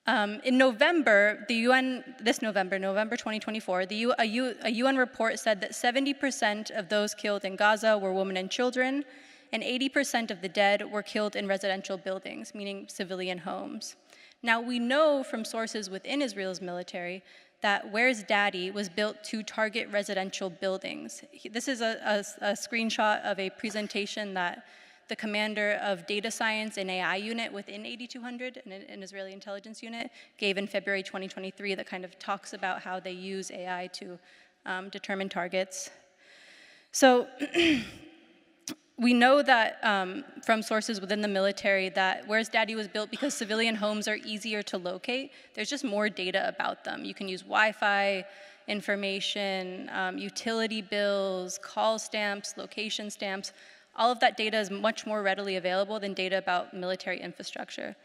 In November, November 2024, a UN report said that 70% of those killed in Gaza were women and children, and 80% of the dead were killed in residential buildings, meaning civilian homes. Now, we know from sources within Israel's military that Where's Daddy was built to target residential buildings. This is a screenshot of a presentation that the commander of data science and AI unit within 8200, an Israeli intelligence unit, gave in February 2023 that kind of talks about how they use AI to determine targets. So We know that from sources within the military that Where's Daddy was built because civilian homes are easier to locate. There's just more data about them. You can use Wi-Fi information, utility bills, call stamps, location stamps. All of that data is much more readily available than data about military infrastructure.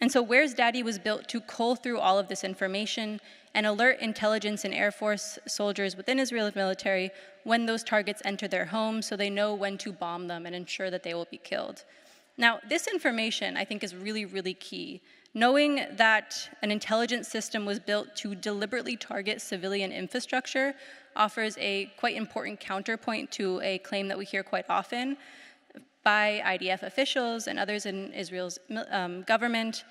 And so Where's Daddy was built to cull through all of this information and alert intelligence and Air Force soldiers within Israel's military when those targets enter their homes so they know when to bomb them and ensure that they will be killed. Now, this information, I think, is really, really key. Knowing that an intelligence system was built to deliberately target civilian infrastructure offers a quite important counterpoint to a claim that we hear quite often by IDF officials and others in Israel's government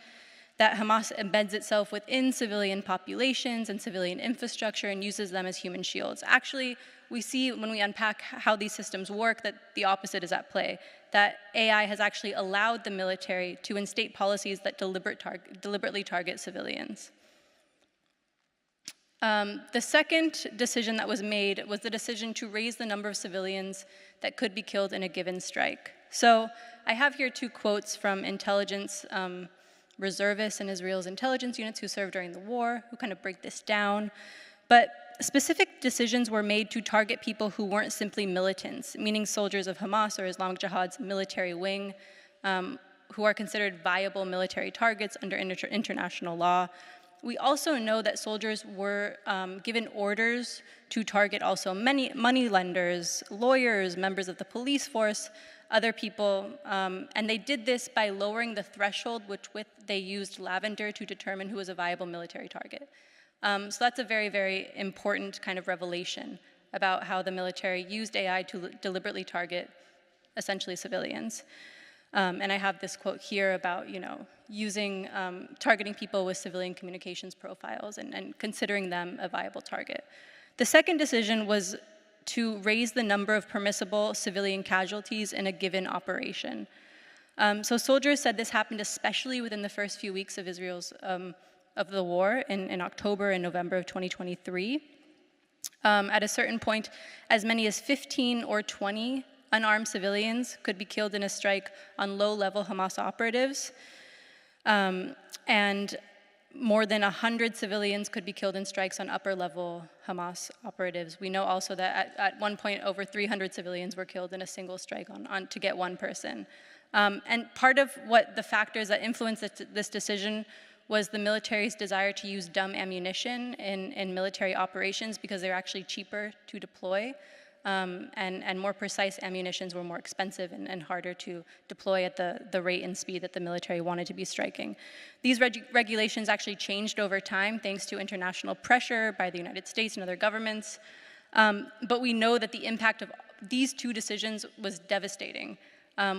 that Hamas embeds itself within civilian populations and civilian infrastructure and uses them as human shields. Actually, we see when we unpack how these systems work that the opposite is at play, that AI has actually allowed the military to instate policies that deliberately target civilians. The second decision that was made was the decision to raise the number of civilians that could be killed in a given strike. So I have here two quotes from intelligence reservists in Israel's intelligence units who served during the war, who kind of break this down. But specific decisions were made to target people who weren't simply militants, meaning soldiers of Hamas or Islamic Jihad's military wing, who are considered viable military targets under international law. We also know that soldiers were given orders to target also many money lenders, lawyers, members of the police force, other people, and they did this by lowering the threshold with which they used lavender to determine who was a viable military target. So that's a very, very important kind of revelation about how the military used AI to deliberately target essentially civilians. And I have this quote here about, using, targeting people with civilian communications profiles and considering them a viable target. The second decision was to raise the number of permissible civilian casualties in a given operation. So soldiers said this happened especially within the first few weeks of Israel's, of the war in October and November of 2023. At a certain point, as many as 15 or 20 unarmed civilians could be killed in a strike on low-level Hamas operatives, and more than 100 civilians could be killed in strikes on upper-level Hamas operatives. We know also that at one point, over 300 civilians were killed in a single strike to get one person. And part of what the factors that influenced this decision was the military's desire to use dumb ammunition in military operations because they're actually cheaper to deploy. And more precise ammunitions were more expensive and harder to deploy at the rate and speed that the military wanted to be striking. These regulations actually changed over time thanks to international pressure by the United States and other governments. But we know that the impact of these two decisions was devastating.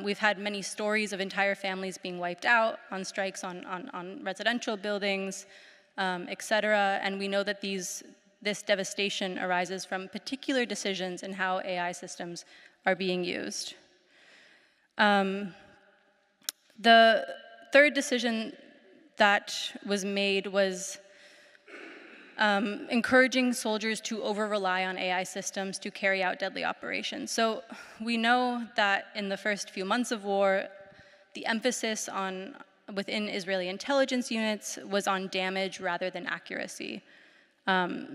We've had many stories of entire families being wiped out on strikes on residential buildings, et cetera, and we know that this devastation arises from particular decisions in how AI systems are being used. The third decision that was made was encouraging soldiers to over-rely on AI systems to carry out deadly operations. So we know that in the first few months of war, the emphasis within Israeli intelligence units was on damage rather than accuracy.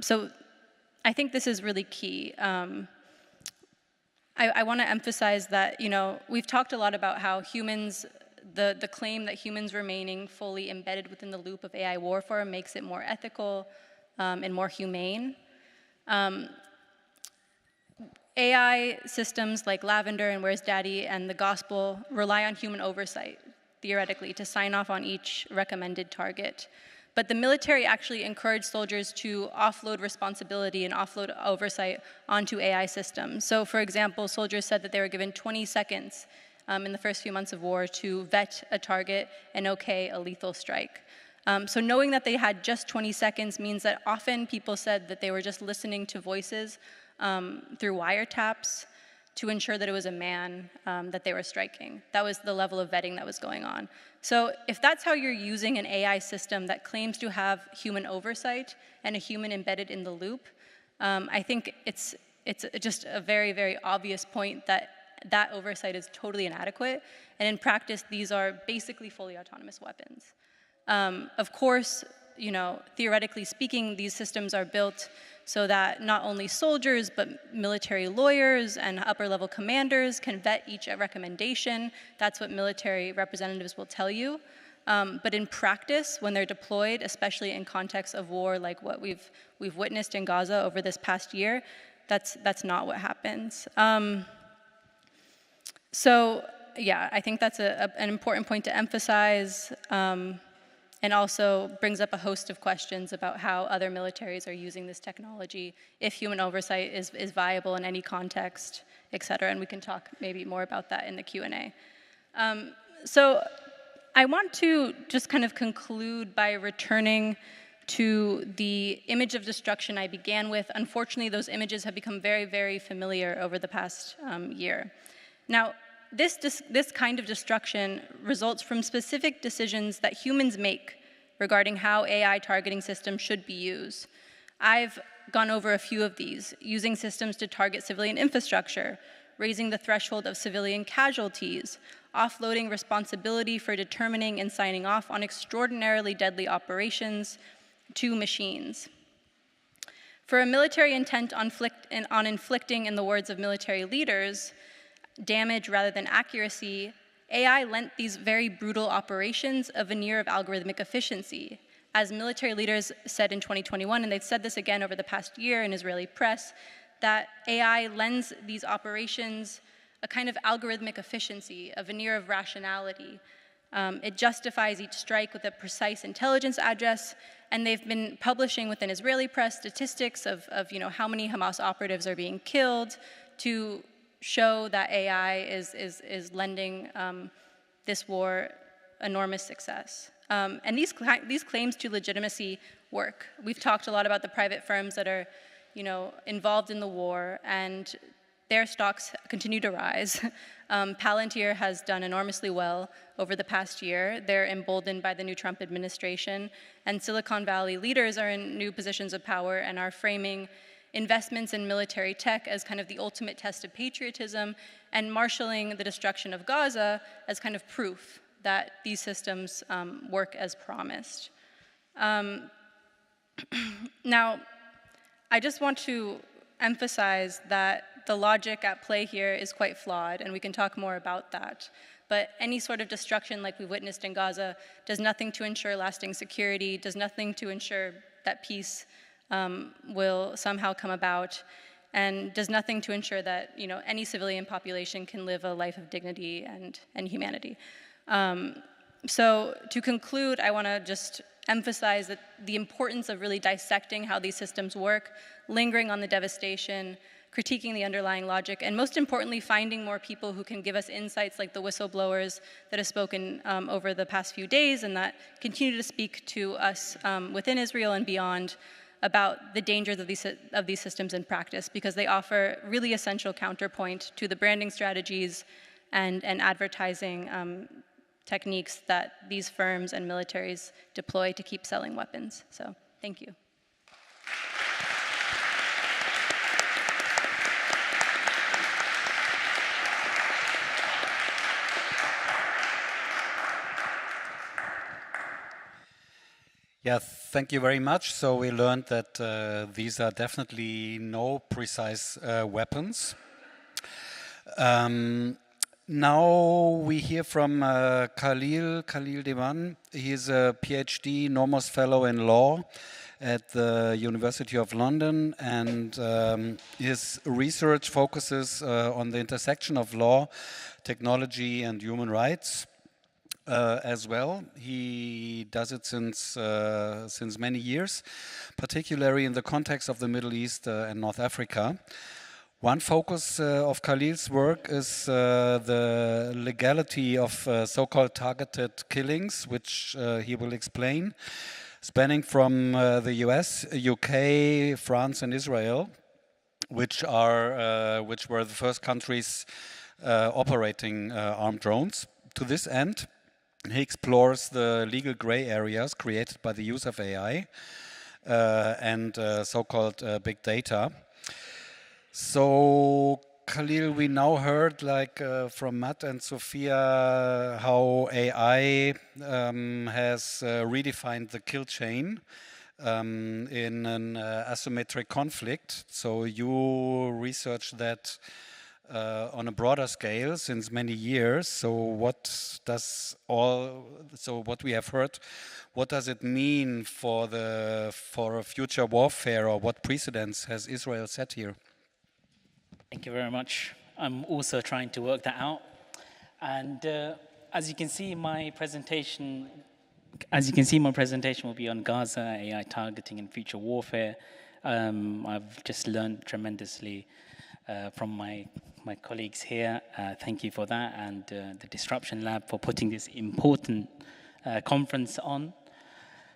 So I think this is really key. I want to emphasize that, we've talked a lot about how humans, the claim that humans remaining fully embedded within the loop of AI warfare makes it more ethical and more humane. AI systems like Lavender and Where's Daddy and the Gospel rely on human oversight, theoretically, to sign off on each recommended target. But the military actually encouraged soldiers to offload responsibility and offload oversight onto AI systems. So for example, soldiers said that they were given 20 seconds in the first few months of war to vet a target and okay a lethal strike. So knowing that they had just 20 seconds means that often people said that they were just listening to voices through wiretaps to ensure that it was a man that they were striking. That was the level of vetting that was going on. So if that's how you're using an AI system that claims to have human oversight and a human embedded in the loop, I think it's just a very, very obvious point that that oversight is totally inadequate. And in practice, these are basically fully autonomous weapons. Of course, you know, theoretically speaking, these systems are built so that not only soldiers, but military lawyers and upper-level commanders can vet each recommendation. That's what military representatives will tell you. But in practice, when they're deployed, especially in context of war like what we've witnessed in Gaza over this past year, that's not what happens. So yeah, I think that's an important point to emphasize, and also brings up a host of questions about how other militaries are using this technology, if human oversight is viable in any context, et cetera, and we can talk maybe more about that in the Q&A. So I want to just kind of conclude by returning to the image of destruction I began with. Unfortunately, those images have become very, very familiar over the past year. Now, this kind of destruction results from specific decisions that humans make regarding how AI targeting systems should be used. I've gone over a few of these, using systems to target civilian infrastructure, raising the threshold of civilian casualties, offloading responsibility for determining and signing off on extraordinarily deadly operations to machines. For a military intent on inflicting, in the words of military leaders, damage rather than accuracy, AI lent these very brutal operations a veneer of algorithmic efficiency. As military leaders said in 2021, and they've said this again over the past year in Israeli press, that AI lends these operations a kind of algorithmic efficiency, a veneer of rationality. It justifies each strike with a precise intelligence address, and they've been publishing within Israeli press statistics of you know, how many Hamas operatives are being killed to show that AI is lending this war enormous success. And these claims to legitimacy work. We've talked a lot about the private firms that are, you know, involved in the war, and their stocks continue to rise. Palantir has done enormously well over the past year. They're emboldened by the new Trump administration, and Silicon Valley leaders are in new positions of power and are framing investments in military tech as kind of the ultimate test of patriotism, and marshaling the destruction of Gaza as kind of proof that these systems work as promised. Now, I just want to emphasize that the logic at play here is quite flawed, and we can talk more about that. But any sort of destruction like we witnessed in Gaza does nothing to ensure lasting security, does nothing to ensure that peace will somehow come about, and does nothing to ensure that, you know, any civilian population can live a life of dignity and humanity. So to conclude, I want to just emphasize that the importance of really dissecting how these systems work, lingering on the devastation, critiquing the underlying logic, and most importantly, finding more people who can give us insights like the whistleblowers that have spoken over the past few days and that continue to speak to us within Israel and beyond about the dangers of these systems in practice, because they offer really essential counterpoint to the branding strategies and advertising techniques that these firms and militaries deploy to keep selling weapons. So, thank you. Yeah, thank you very much. So we learned that these are definitely no precise weapons. Now we hear from Khalil Dewan. He is a PhD Nomos Fellow in Law at the University of London, and his research focuses on the intersection of law, technology, and human rights. As well, he does it since many years, particularly in the context of the Middle East and North Africa. One focus of Khalil's work is the legality of so-called targeted killings, which he will explain, spanning from the US, UK, France, and Israel, which were the first countries operating armed drones. To this end, he explores the legal gray areas created by the use of AI and so-called big data. So Khalil, we now heard from Matt and Sophia how AI has redefined the kill chain in an asymmetric conflict. So you researched that on a broader scale since many years. So what we have heard, what does it mean for a future warfare, or what precedents has Israel set here? Thank you very much. I'm also trying to work that out. And as you can see, my presentation will be on Gaza, AI targeting and future warfare. I've just learned tremendously from my colleagues here. Thank you for that, and the Disruption Lab for putting this important conference on.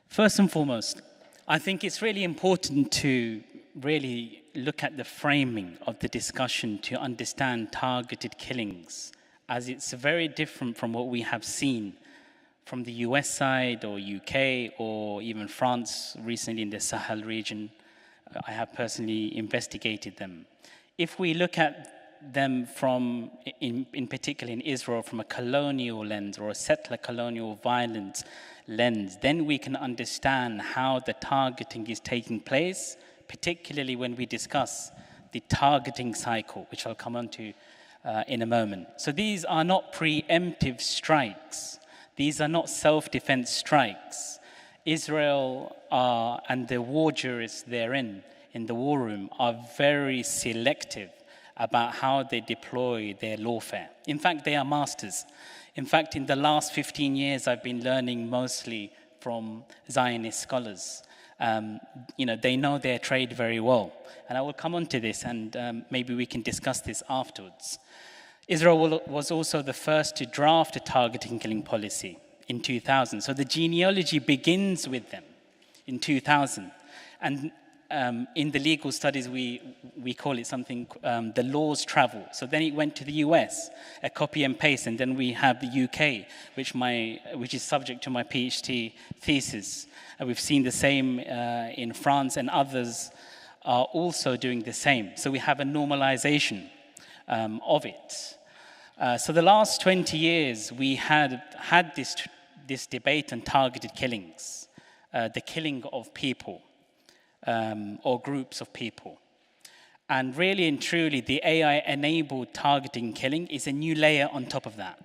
First and foremost, I think it's really important to really look at the framing of the discussion to understand targeted killings, as it's very different from what we have seen from the US side or UK or even France recently in the Sahel region. I have personally investigated them. If we look at them from, in particular in Israel, from a colonial lens or a settler colonial violence lens, then we can understand how the targeting is taking place, particularly when we discuss the targeting cycle, which I'll come on to in a moment. So these are not preemptive strikes. These are not self-defense strikes. Israel and the war jurists therein, in the war room, are very selective about how they deploy their lawfare. In fact, they are masters. In fact, in the last 15 years, I've been learning mostly from Zionist scholars. They know their trade very well. And I will come on to this, and maybe we can discuss this afterwards. Israel was also the first to draft a targeting killing policy in 2000. So the genealogy begins with them in 2000. And in the legal studies, we call it something, the laws travel. So then it went to the US, a copy and paste, and then we have the UK, which is subject to my PhD thesis. We've seen the same in France, and others are also doing the same. So we have a normalization of it. So the last 20 years, we had this debate on targeted killings, the killing of people. Or groups of people. And really and truly, the AI-enabled targeting killing is a new layer on top of that.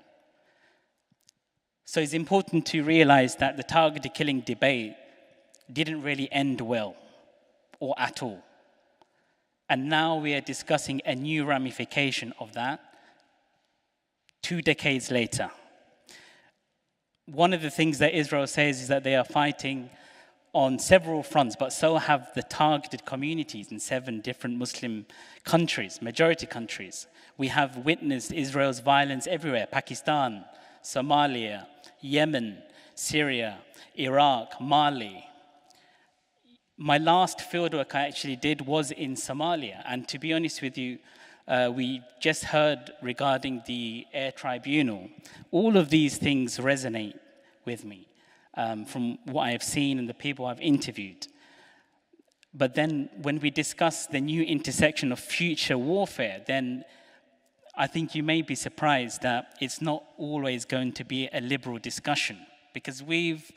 So it's important to realize that the targeted killing debate didn't really end well, or at all. And now we are discussing a new ramification of that 2 decades later. One of the things that Israel says is that they are fighting on several fronts, but so have the targeted communities in 7 different Muslim countries, majority countries. We have witnessed Israel's violence everywhere: Pakistan, Somalia, Yemen, Syria, Iraq, Mali. My last fieldwork I actually did was in Somalia, and to be honest with you, we just heard regarding the air tribunal. All of these things resonate with me. From what I have seen and the people I've interviewed. But then when we discuss the new intersection of future warfare, then I think you may be surprised that it's not always going to be a liberal discussion, because we've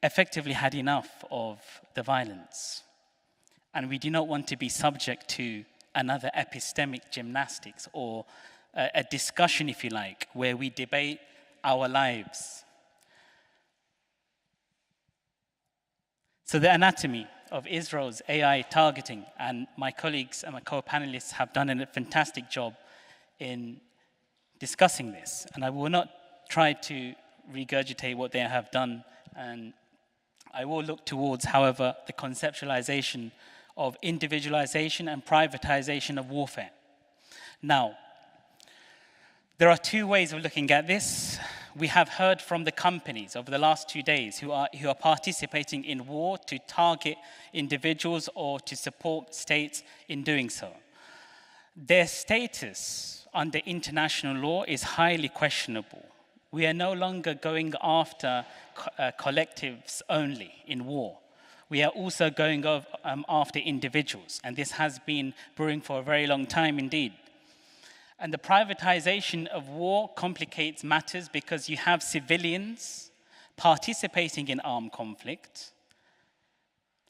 effectively had enough of the violence. And we do not want to be subject to another epistemic gymnastics, or a discussion, if you like, where we debate our lives. So the anatomy of Israel's AI targeting, and my colleagues and my co-panelists have done a fantastic job in discussing this. And I will not try to regurgitate what they have done, and I will look towards, however, the conceptualization of individualization and privatization of warfare. Now, there are 2 ways of looking at this. We have heard from the companies over the last 2 days who are participating in war to target individuals or to support states in doing so. Their status under international law is highly questionable. We are no longer going after collectives only in war. We are also going after individuals, and this has been brewing for a very long time indeed. And the privatization of war complicates matters because you have civilians participating in armed conflict,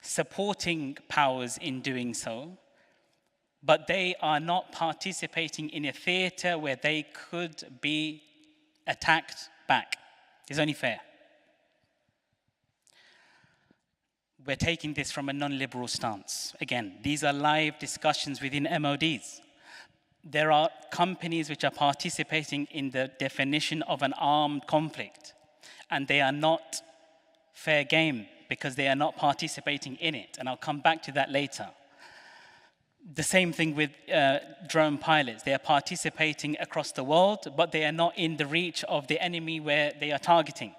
supporting powers in doing so, but they are not participating in a theater where they could be attacked back. It's only fair. We're taking this from a non-liberal stance. Again, these are live discussions within MODs. There are companies which are participating in the definition of an armed conflict, and they are not fair game because they are not participating in it, and I'll come back to that later. The same thing with drone pilots. They are participating across the world, but they are not in the reach of the enemy where they are targeting.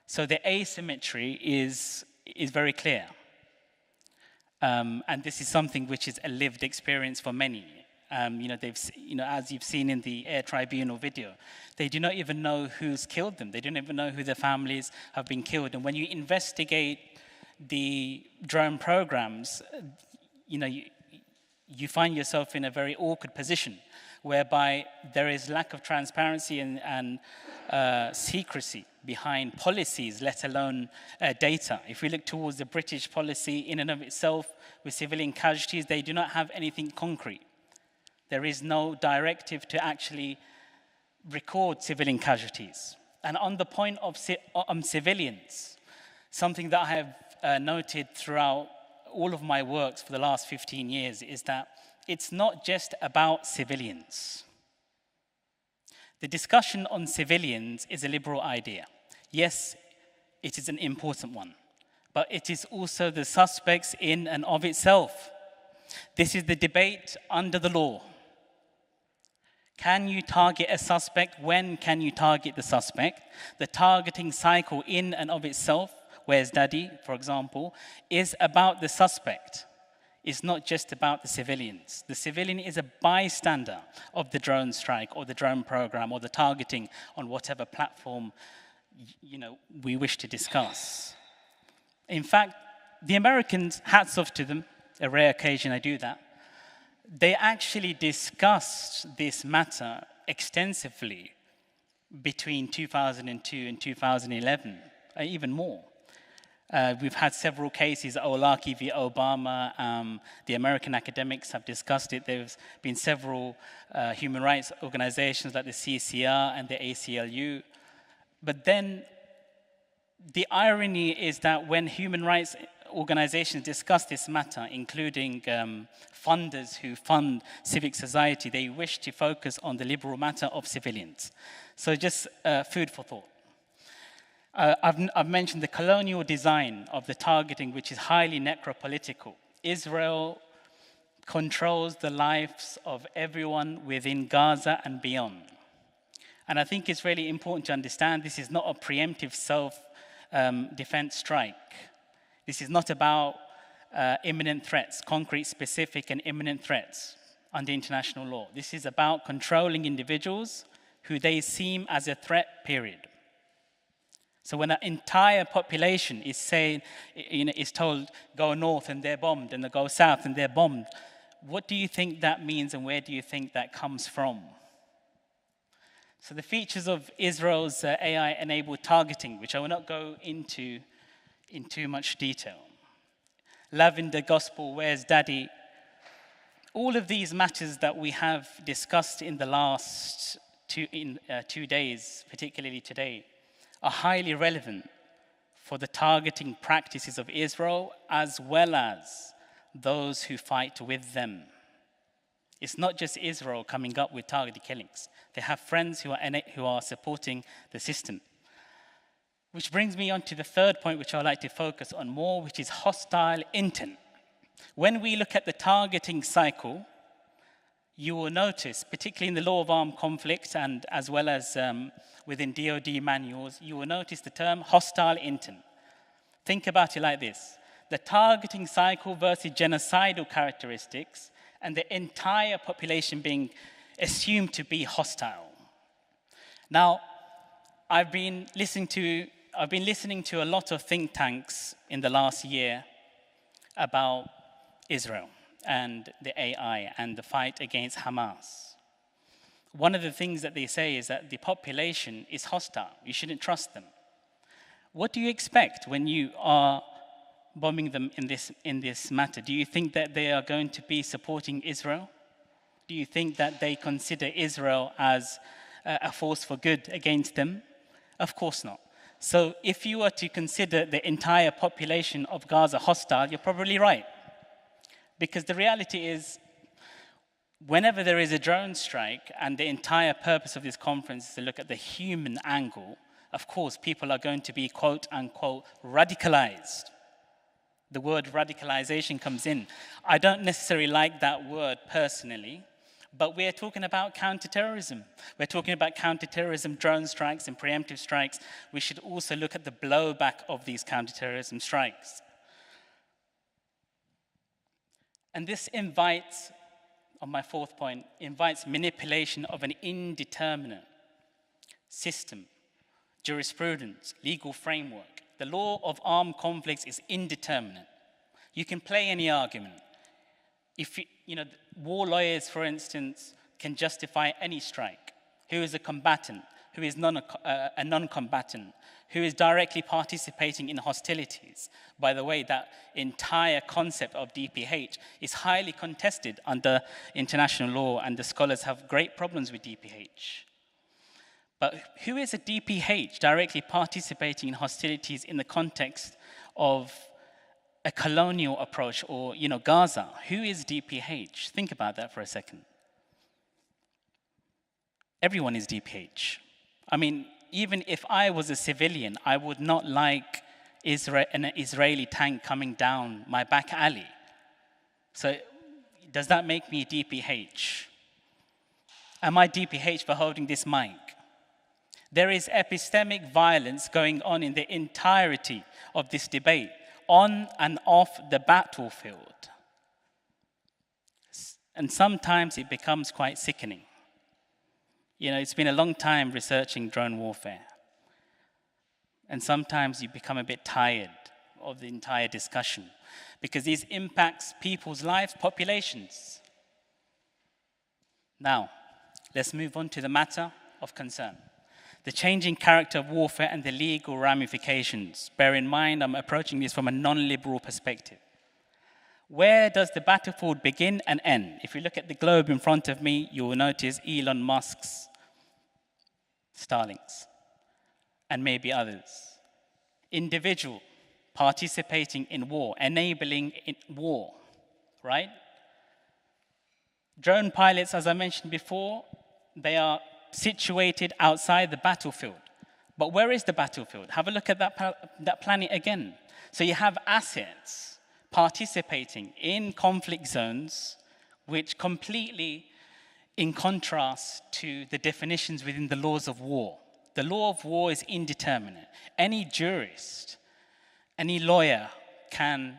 So the asymmetry is very clear. And this is something which is a lived experience for many. As you've seen in the Air Tribunal video, they do not even know who's killed them. They don't even know who their families have been killed. And when you investigate the drone programs, you find yourself in a very awkward position whereby there is lack of transparency and secrecy behind policies, let alone data. If we look towards the British policy in and of itself with civilian casualties, they do not have anything concrete. There is no directive to actually record civilian casualties. And on the point of civilians, something that I have noted throughout all of my works for the last 15 years is that it's not just about civilians. The discussion on civilians is a liberal idea. Yes, it is an important one, but it is also the suspects in and of itself. This is the debate under the law. Can you target a suspect? When can you target the suspect? The targeting cycle in and of itself, Where's Daddy, for example, is about the suspect. It's not just about the civilians. The civilian is a bystander of the drone strike or the drone program or the targeting on whatever platform we wish to discuss. In fact, the Americans, hats off to them, a rare occasion I do that, they actually discussed this matter extensively between 2002 and 2011, even more. We've had several cases, Olaki v. Obama, the American academics have discussed it. There's been several human rights organizations like the CCR and the ACLU. But then the irony is that when human rights organizations discuss this matter, including funders who fund civic society, they wish to focus on the liberal matter of civilians. So just food for thought. I've mentioned the colonial design of the targeting, which is highly necropolitical. Israel controls the lives of everyone within Gaza and beyond. And I think it's really important to understand this is not a preemptive self-defense strike. This is not about imminent threats, concrete, specific, and imminent threats under international law. This is about controlling individuals who they seem as a threat, period. So when an entire population is saying, is told, go north and they're bombed, and they go south and they're bombed, what do you think that means and where do you think that comes from? So the features of Israel's AI-enabled targeting, which I will not go into in too much detail. Lavender Gospel, Where's Daddy? All of these matters that we have discussed in the last 2 days, particularly today, are highly relevant for the targeting practices of Israel as well as those who fight with them. It's not just Israel coming up with targeted killings. They have friends who are supporting the system. Which brings me on to the third point, which I'd like to focus on more, which is hostile intent. When we look at the targeting cycle, you will notice, particularly in the law of armed conflict and as well as within DOD manuals, you will notice the term hostile intent. Think about it like this. The targeting cycle versus genocidal characteristics and the entire population being assumed to be hostile. Now, I've been listening to a lot of think tanks in the last year about Israel and the AI and the fight against Hamas. one of the things that they say is that the population is hostile. You shouldn't trust them. What do you expect when you are bombing them in this matter? Do you think that they are going to be supporting Israel? Do you think that they consider Israel as a force for good against them? Of course not. So if you were to consider the entire population of Gaza hostile, you're probably right. Because the reality is, whenever there is a drone strike, and the entire purpose of this conference is to look at the human angle, of course, people are going to be, quote unquote, radicalized. The word radicalization comes in. I don't necessarily like that word personally, but we're talking about counterterrorism. We're talking about counterterrorism, drone strikes, and preemptive strikes. We should also look at the blowback of these counterterrorism strikes. And this invites, on my fourth point, invites manipulation of an indeterminate system, jurisprudence, legal framework. The law of armed conflicts is indeterminate. You can play any argument. If war lawyers, for instance, can justify any strike. Who is a combatant? Who is a non-combatant? Who is directly participating in hostilities? By the way, that entire concept of DPH is highly contested under international law, and the scholars have great problems with DPH. But who is a DPH directly participating in hostilities in the context of a colonial approach, or Gaza? Who is DPH? Think about that for a second. Everyone is DPH. I mean, even if I was a civilian, I would not like an Israeli tank coming down my back alley. So does that make me DPH? Am I DPH for holding this mic? There is epistemic violence going on in the entirety of this debate, on and off the battlefield. And sometimes it becomes quite sickening. It's been a long time researching drone warfare. And sometimes you become a bit tired of the entire discussion, because these impacts people's lives, populations. Now, let's move on to the matter of concern. The changing character of warfare and the legal ramifications. Bear in mind, I'm approaching this from a non-liberal perspective. Where does the battlefield begin and end? If you look at the globe in front of me, you will notice Elon Musk's Starlinks, and maybe others. Individual participating in war, enabling in war, right? Drone pilots, as I mentioned before, they are situated outside the battlefield. But where is the battlefield? Have a look at that planet again. So you have assets participating in conflict zones, which completely in contrast to the definitions within the laws of war. The law of war is indeterminate. Any jurist, any lawyer can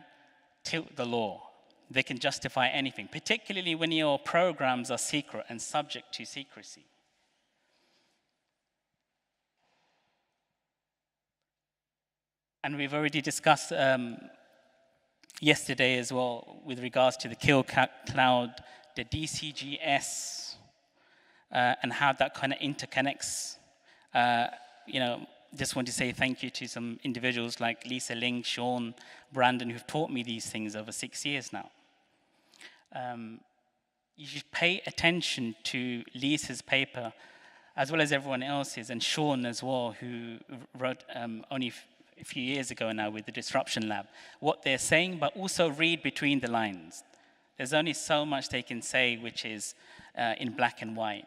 tilt the law. They can justify anything, particularly when your programs are secret and subject to secrecy. And we've already discussed yesterday as well with regards to the kill cloud, the DCGS, and how that kind of interconnects. Just want to say thank you to some individuals like Lisa Ling, Sean, Brandon, who've taught me these things over 6 years now. You should pay attention to Lisa's paper, as well as everyone else's, and Sean as well, who wrote only a few years ago now with the Disruption Lab, what they're saying, but also read between the lines. There's only so much they can say which is in black and white.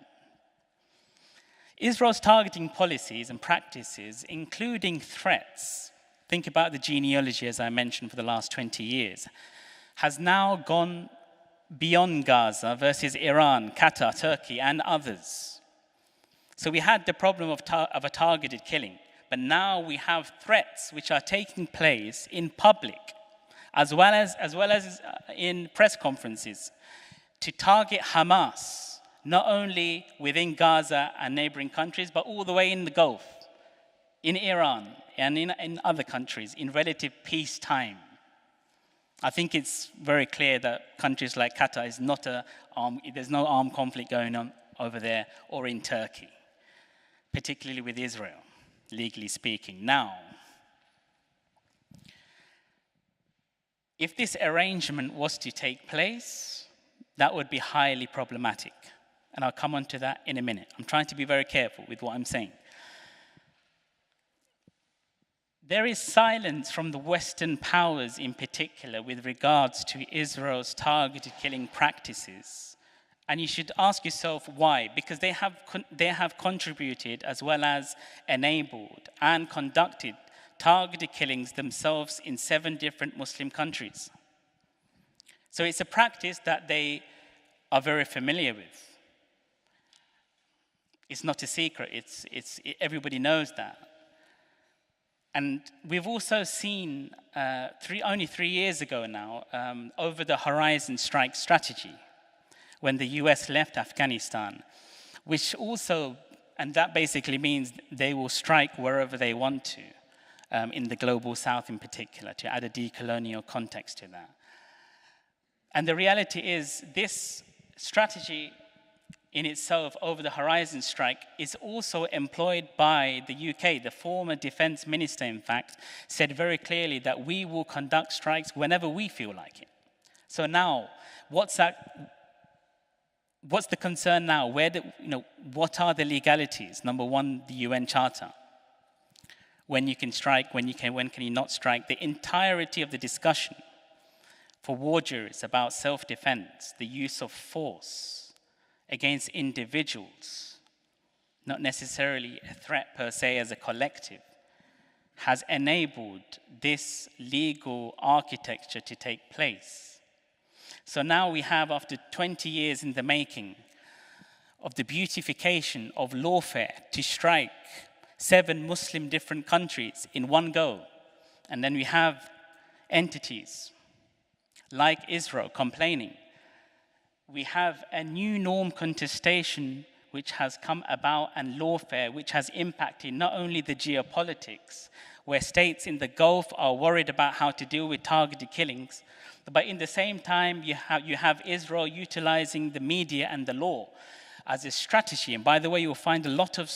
Israel's targeting policies and practices, including threats, think about the genealogy as I mentioned for the last 20 years, has now gone beyond Gaza versus Iran, Qatar, Turkey, and others. So we had the problem of a targeted killing, but now we have threats which are taking place in public, as well as in press conferences, to target Hamas, not only within Gaza and neighboring countries, but all the way in the Gulf, in Iran, and in other countries, in relative peacetime. I think it's very clear that countries like Qatar is not there's no armed conflict going on over there or in Turkey, particularly with Israel, legally speaking. Now, if this arrangement was to take place, that would be highly problematic. And I'll come on to that in a minute. I'm trying to be very careful with what I'm saying. There is silence from the Western powers in particular with regards to Israel's targeted killing practices. And you should ask yourself why, because they have contributed as well as enabled and conducted targeted killings themselves in 7 different Muslim countries. So it's a practice that they are very familiar with. It's not a secret, everybody knows that. And we've also seen, only 3 years ago now, over the horizon strike strategy, when the US left Afghanistan, which also, and that basically means they will strike wherever they want to, in the global south in particular, to add a decolonial context to that. And the reality is this strategy in itself, over the horizon strike, is also employed by the UK. The former defense minister, in fact, said very clearly that we will conduct strikes whenever we feel like it. So now, what's the concern now? What are the legalities? Number one, the UN Charter. When you can strike, when can you not strike? The entirety of the discussion for war jurists about self-defense, the use of force against individuals, not necessarily a threat per se as a collective, has enabled this legal architecture to take place. So now we have, after 20 years in the making, of the beautification of lawfare to strike 7 Muslim different countries in one go. And then we have entities like Israel complaining. We have a new norm contestation which has come about, and lawfare which has impacted not only the geopolitics, where states in the Gulf are worried about how to deal with targeted killings, but in the same time you have Israel utilizing the media and the law as a strategy. And by the way, you'll find a lot of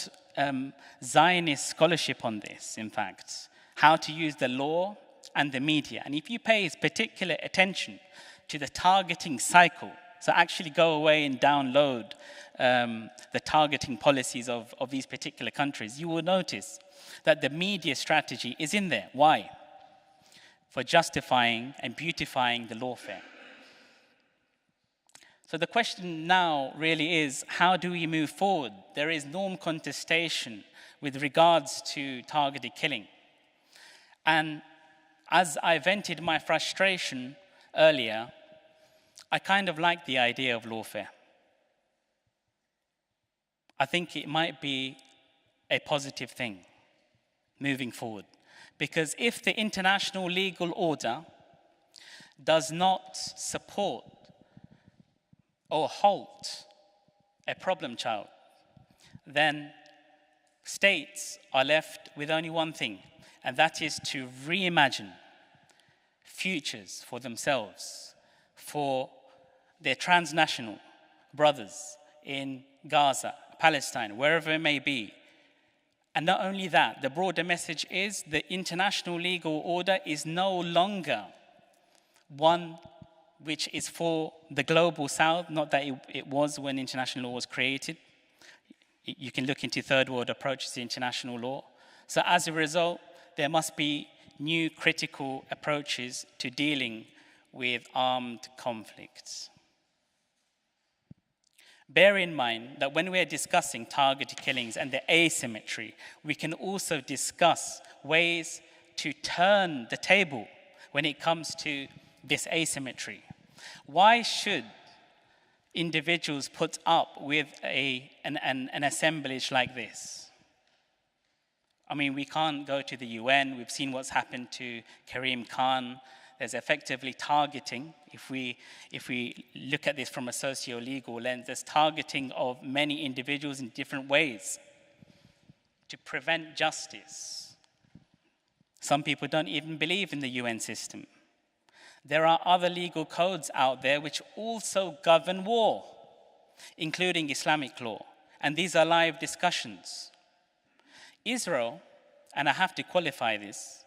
Zionist scholarship on this, in fact, how to use the law and the media. And if you pay particular attention to the targeting cycle, so actually go away and download the targeting policies of these particular countries, you will notice that the media strategy is in there. Why? For justifying and beautifying the lawfare. So the question now really is, how do we move forward? There is norm contestation with regards to targeted killing. And as I vented my frustration earlier, I kind of like the idea of lawfare. I think it might be a positive thing moving forward. Because if the international legal order does not support or halt a problem child, then states are left with only one thing, and that is to reimagine futures for themselves, for their transnational brothers in Gaza, Palestine, wherever it may be. And not only that, the broader message is the international legal order is no longer one which is for the global south, not that it was when international law was created. You can look into third world approaches to international law. So as a result, there must be new critical approaches to dealing with armed conflicts. Bear in mind that when we are discussing targeted killings and the asymmetry, we can also discuss ways to turn the table when it comes to this asymmetry. Why should individuals put up with an assemblage like this? I mean, we can't go to the UN. We've seen what's happened to Karim Khan. There's effectively targeting. If we look at this from a socio-legal lens, there's targeting of many individuals in different ways to prevent justice. Some people don't even believe in the UN system. There are other legal codes out there which also govern war. including Islamic law. And these are live discussions. Israel, and I have to qualify this,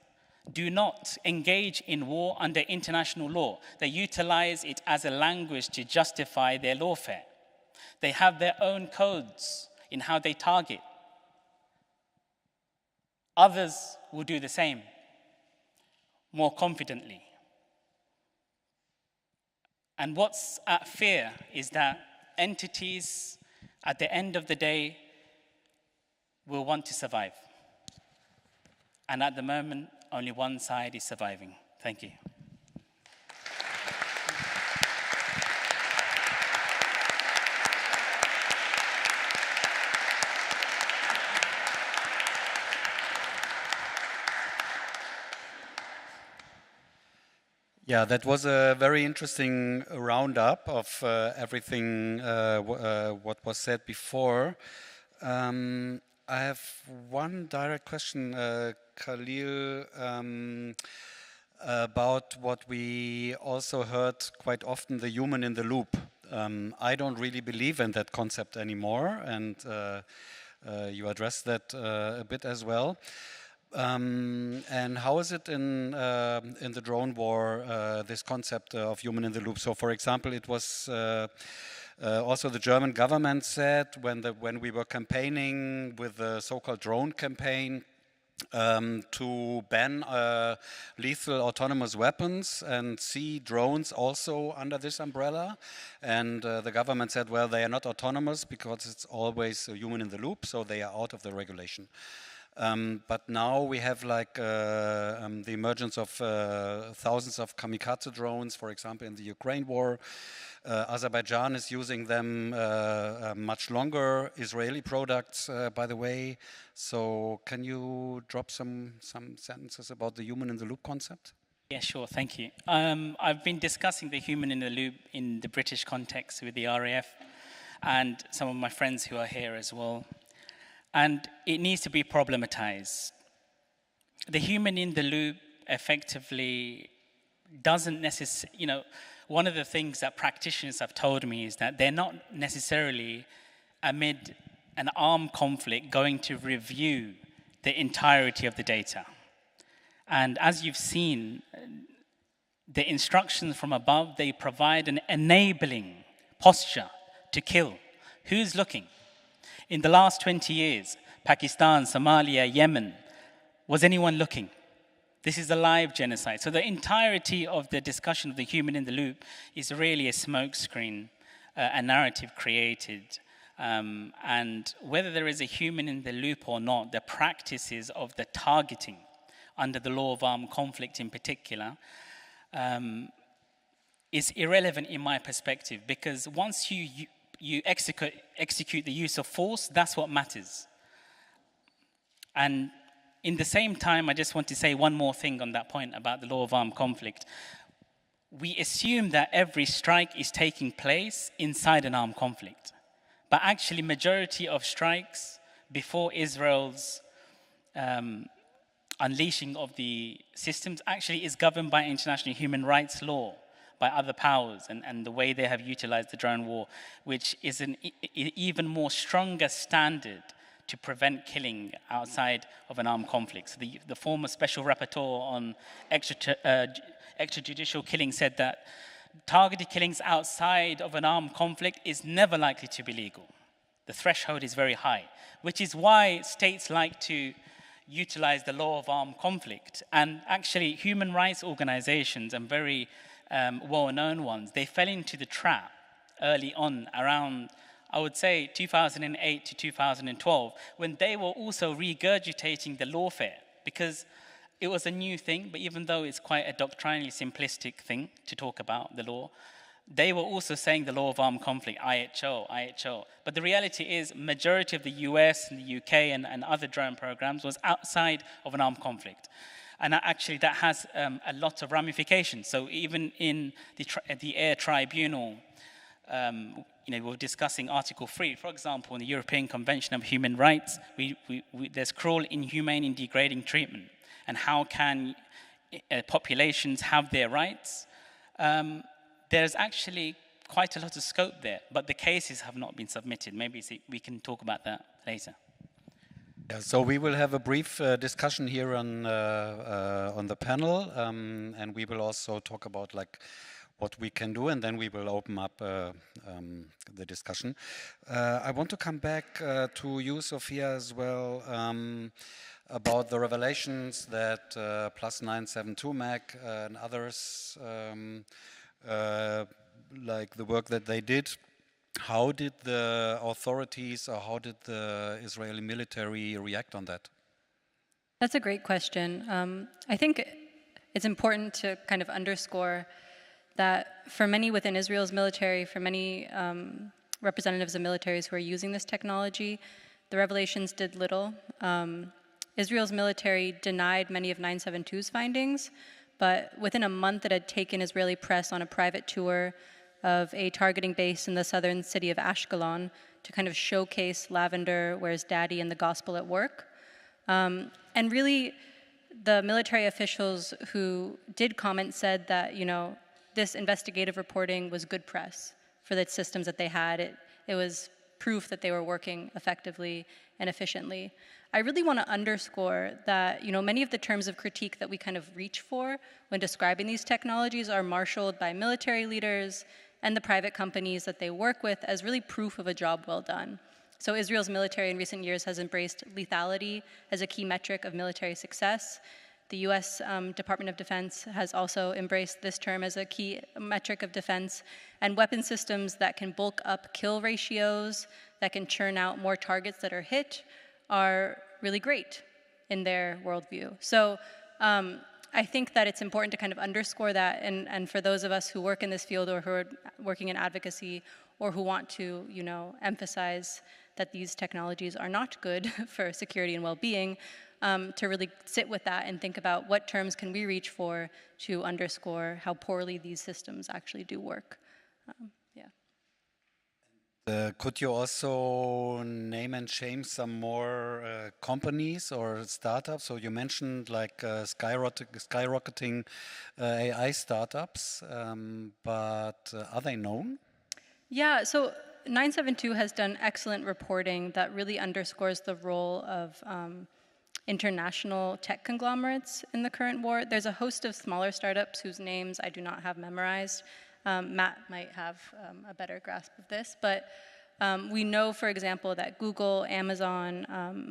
do not engage in war under international law. They utilize it as a language to justify their lawfare. They have their own codes in how they target. Others will do the same, more confidently. And what's at fear is that entities, at the end of the day, will want to survive. And at the moment, only one side is surviving. Thank you. Yeah, that was a very interesting roundup of everything what was said before. I have one direct question, Khalil, about what we also heard quite often, the human in the loop. I don't really believe in that concept anymore, and you addressed that a bit as well. And how is it in the drone war, this concept of human in the loop? So, for example, it was also the German government said when we were campaigning with the so-called drone campaign to ban lethal autonomous weapons and see drones also under this umbrella. And the government said, well, they are not autonomous because it's always a human in the loop, so they are out of the regulation. But now we have like the emergence of thousands of kamikaze drones, for example, in the Ukraine war. Azerbaijan is using them much longer, Israeli products, by the way. So can you drop some sentences about the human in the loop concept? Yeah, sure, thank you. I've been discussing the human in the loop in the British context with the RAF and some of my friends who are here as well. And it needs to be problematized. The human in the loop effectively doesn't necessarily, one of the things that practitioners have told me is that they're not necessarily, amid an armed conflict, going to review the entirety of the data. And as you've seen, the instructions from above, they provide an enabling posture to kill. Who's looking? In the last 20 years, Pakistan, Somalia, Yemen, was anyone looking? This is a live genocide. So the entirety of the discussion of the human in the loop is really a smokescreen, a narrative created. And whether there is a human in the loop or not, the practices of the targeting under the law of armed conflict in particular is irrelevant in my perspective, because once you execute the use of force, that's what matters. And in the same time, I just want to say one more thing on that point about the law of armed conflict. We assume that every strike is taking place inside an armed conflict. But actually, majority of strikes before Israel's unleashing of the systems actually is governed by international human rights law, by other powers, and the way they have utilized the drone war, which is an even more stronger standard to prevent killing outside of an armed conflict. So the former special rapporteur on extrajudicial killing said that targeted killings outside of an armed conflict is never likely to be legal. The threshold is very high, which is why states like to utilize the law of armed conflict. And actually, human rights organizations and very well-known ones, they fell into the trap early on around, I would say, 2008 to 2012, when they were also regurgitating the lawfare, because it was a new thing, but even though it's quite a doctrinally simplistic thing to talk about the law, they were also saying the law of armed conflict, IHO. But the reality is, majority of the US and the UK and other drone programs was outside of an armed conflict. And actually that has a lot of ramifications. So even in the Air Tribunal, we're discussing Article 3, for example, in the European Convention of Human Rights, there's cruel, inhumane, and degrading treatment. And how can populations have their rights? There's actually quite a lot of scope there, but the cases have not been submitted. Maybe we can talk about that later. Yeah, so we will have a brief discussion here on the panel, and we will also talk about like what we can do, and then we will open up the discussion. I want to come back to you, Sophia, as well, about the revelations that Plus 972 Mag and others, like the work that they did. How did the authorities or how did the Israeli military react on that? That's a great question. I think it's important to kind of underscore that for many within Israel's military, for many representatives of militaries who are using this technology, the revelations did little. Israel's military denied many of 972's findings, but within a month it had taken Israeli press on a private tour of a targeting base in the southern city of Ashkelon to kind of showcase Lavender, Where's Daddy, and the Gospel at Work. And really, the military officials who did comment said that, you know, this investigative reporting was good press for the systems that they had. It was proof that they were working effectively and efficiently. I really want to underscore that, you know, many of the terms of critique that we kind of reach for when describing these technologies are marshaled by military leaders and the private companies that they work with as really proof of a job well done. So Israel's military in recent years has embraced lethality as a key metric of military success. The US Department of Defense has also embraced this term as a key metric of defense, and weapon systems that can bulk up kill ratios, that can churn out more targets that are hit, are really great in their worldview. So I think that it's important to kind of underscore that, and for those of us who work in this field or who are working in advocacy or who want to, you know, emphasize that these technologies are not good for security and well-being, to really sit with that and think about what terms can we reach for to underscore how poorly these systems actually do work. Could you also name and shame some more companies or startups? So you mentioned like skyrocketing AI startups, but are they known? Yeah, so 972 has done excellent reporting that really underscores the role of international tech conglomerates in the current war. There's a host of smaller startups whose names I do not have memorized. Matt might have a better grasp of this, but we know, for example, that Google, Amazon,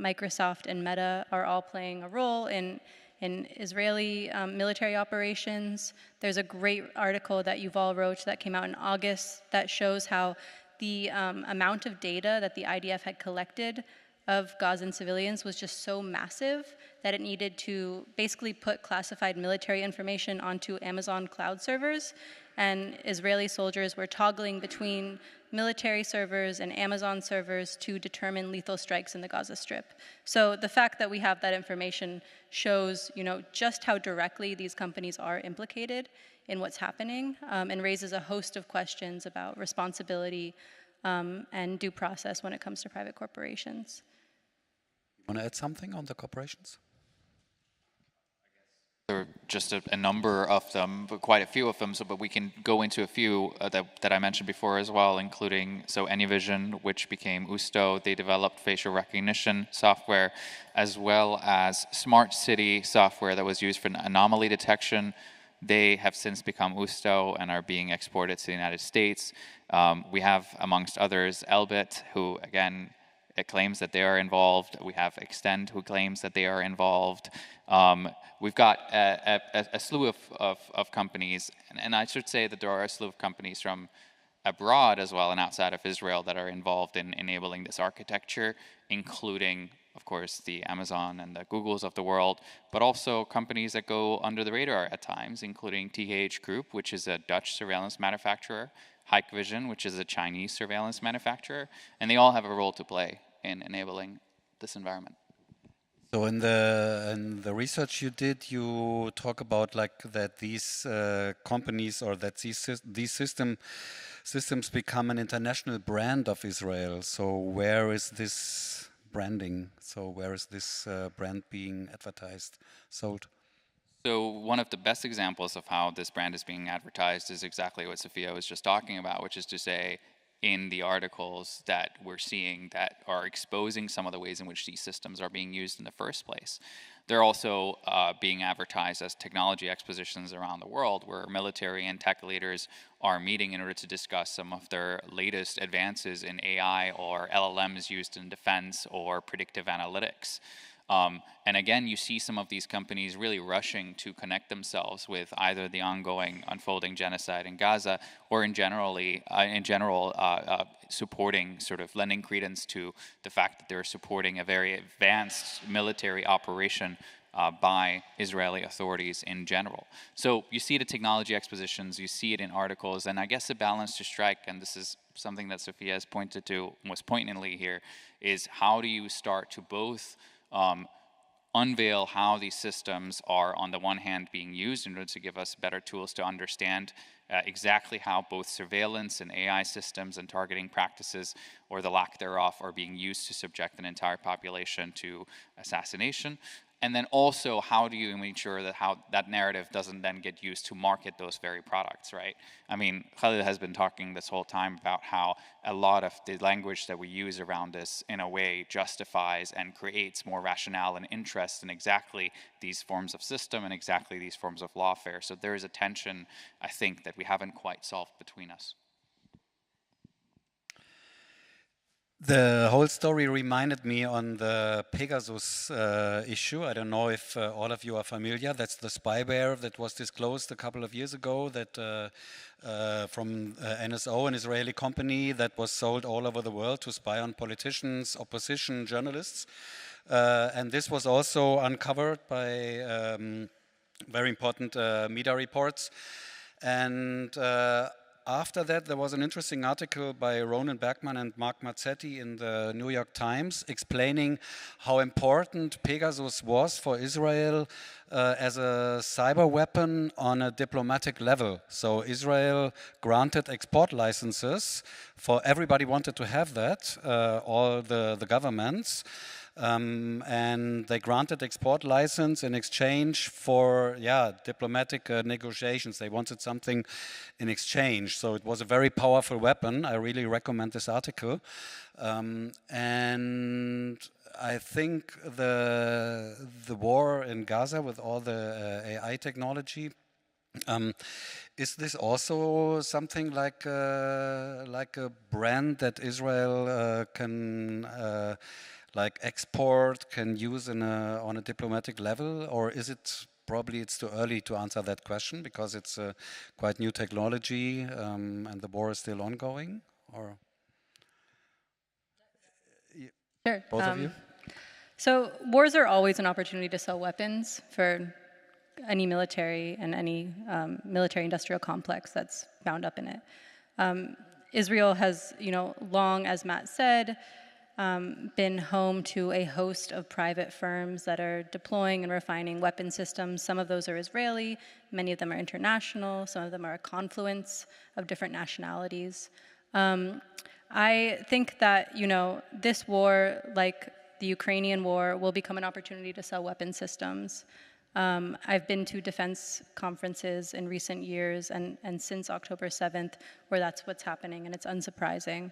Microsoft, and Meta are all playing a role in Israeli military operations. There's a great article that Yuval wrote that came out in August that shows how the amount of data that the IDF had collected of Gazan civilians was just so massive that it needed to basically put classified military information onto Amazon cloud servers, and Israeli soldiers were toggling between military servers and Amazon servers to determine lethal strikes in the Gaza Strip. So the fact that we have that information shows, you know, just how directly these companies are implicated in what's happening, and raises a host of questions about responsibility and due process when it comes to private corporations. Want to add something on the corporations? There are just a number of them, but quite a few of them, but we can go into a few that I mentioned before as well, including AnyVision, which became Usto. They developed facial recognition software, as well as smart city software that was used for anomaly detection. They have since become Usto and are being exported to the United States. We have, amongst others, Elbit, who, again, it claims that they are involved. We have Extend, who claims that they are involved. We've got a slew of companies, and I should say that there are a slew of companies from abroad as well and outside of Israel that are involved in enabling this architecture, including, of course, the Amazon and the Googles of the world, but also companies that go under the radar at times, including TH Group, which is a Dutch surveillance manufacturer, Hikvision, which is a Chinese surveillance manufacturer, and they all have a role to play in enabling this environment. So in the research you did, you talk about like that these companies or that these systems become an international brand of Israel. So where is this branding? So where is this brand being advertised, sold? So one of the best examples of how this brand is being advertised is exactly what Sophia was just talking about, which is to say, in the articles that we're seeing that are exposing some of the ways in which these systems are being used in the first place. They're also being advertised as technology expositions around the world, where military and tech leaders are meeting in order to discuss some of their latest advances in AI or LLMs used in defense or predictive analytics. And again, you see some of these companies really rushing to connect themselves with either the ongoing unfolding genocide in Gaza or in general supporting, sort of lending credence to the fact that they're supporting a very advanced military operation by Israeli authorities in general. So you see the technology expositions, you see it in articles, and I guess the balance to strike, and this is something that Sophia has pointed to most poignantly here, is how do you start to both unveil how these systems are, on the one hand, being used in order to give us better tools to understand exactly how both surveillance and AI systems and targeting practices, or the lack thereof, are being used to subject an entire population to assassination. And then also, how do you make sure that that narrative doesn't then get used to market those very products, right? I mean, Khalil has been talking this whole time about how a lot of the language that we use around this, in a way, justifies and creates more rationale and interest in exactly these forms of system and exactly these forms of lawfare. So there is a tension, I think, that we haven't quite solved between us. The whole story reminded me on the Pegasus issue. I don't know if all of you are familiar. That's the spyware that was disclosed a couple of years ago that from NSO, an Israeli company that was sold all over the world to spy on politicians, opposition, journalists. And this was also uncovered by very important media reports. And after that, there was an interesting article by Ronan Bergman and Mark Mazzetti in the New York Times explaining how important Pegasus was for Israel as a cyber weapon on a diplomatic level. So Israel granted export licenses for everybody wanted to have that, all the governments. And they granted export license in exchange for diplomatic negotiations. They wanted something in exchange, so it was a very powerful weapon. I really recommend this article, and I think the war in Gaza with all the AI technology, is this also something like a brand that Israel can like export, can use on a diplomatic level, or is it probably it's too early to answer that question because it's quite new technology and the war is still ongoing? Or sure. Both of you? So wars are always an opportunity to sell weapons for any military and any military-industrial complex that's bound up in it. Israel has, long, as Matt said, been home to a host of private firms that are deploying and refining weapon systems. Some of those are Israeli, many of them are international, some of them are a confluence of different nationalities. I think that, this war, like the Ukrainian war, will become an opportunity to sell weapon systems. I've been to defense conferences in recent years and since October 7th, where that's what's happening, and it's unsurprising.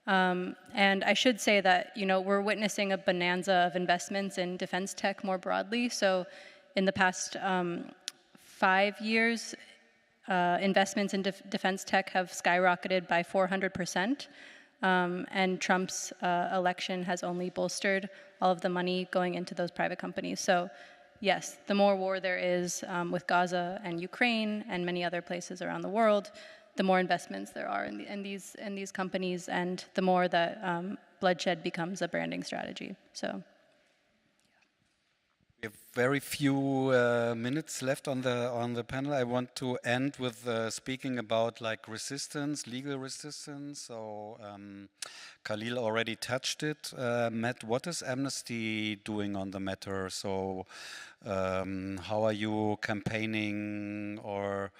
And I should say that, we're witnessing a bonanza of investments in defense tech more broadly. So in the past 5 years, investments in defense tech have skyrocketed by 400%. And Trump's election has only bolstered all of the money going into those private companies. So yes, the more war there is with Gaza and Ukraine and many other places around the world, the more investments there are in these companies, and the more that bloodshed becomes a branding strategy. So, we have very few minutes left on the panel. I want to end with speaking about like resistance, legal resistance. So Khalil already touched it. Matt, what is Amnesty doing on the matter? So how are you campaigning or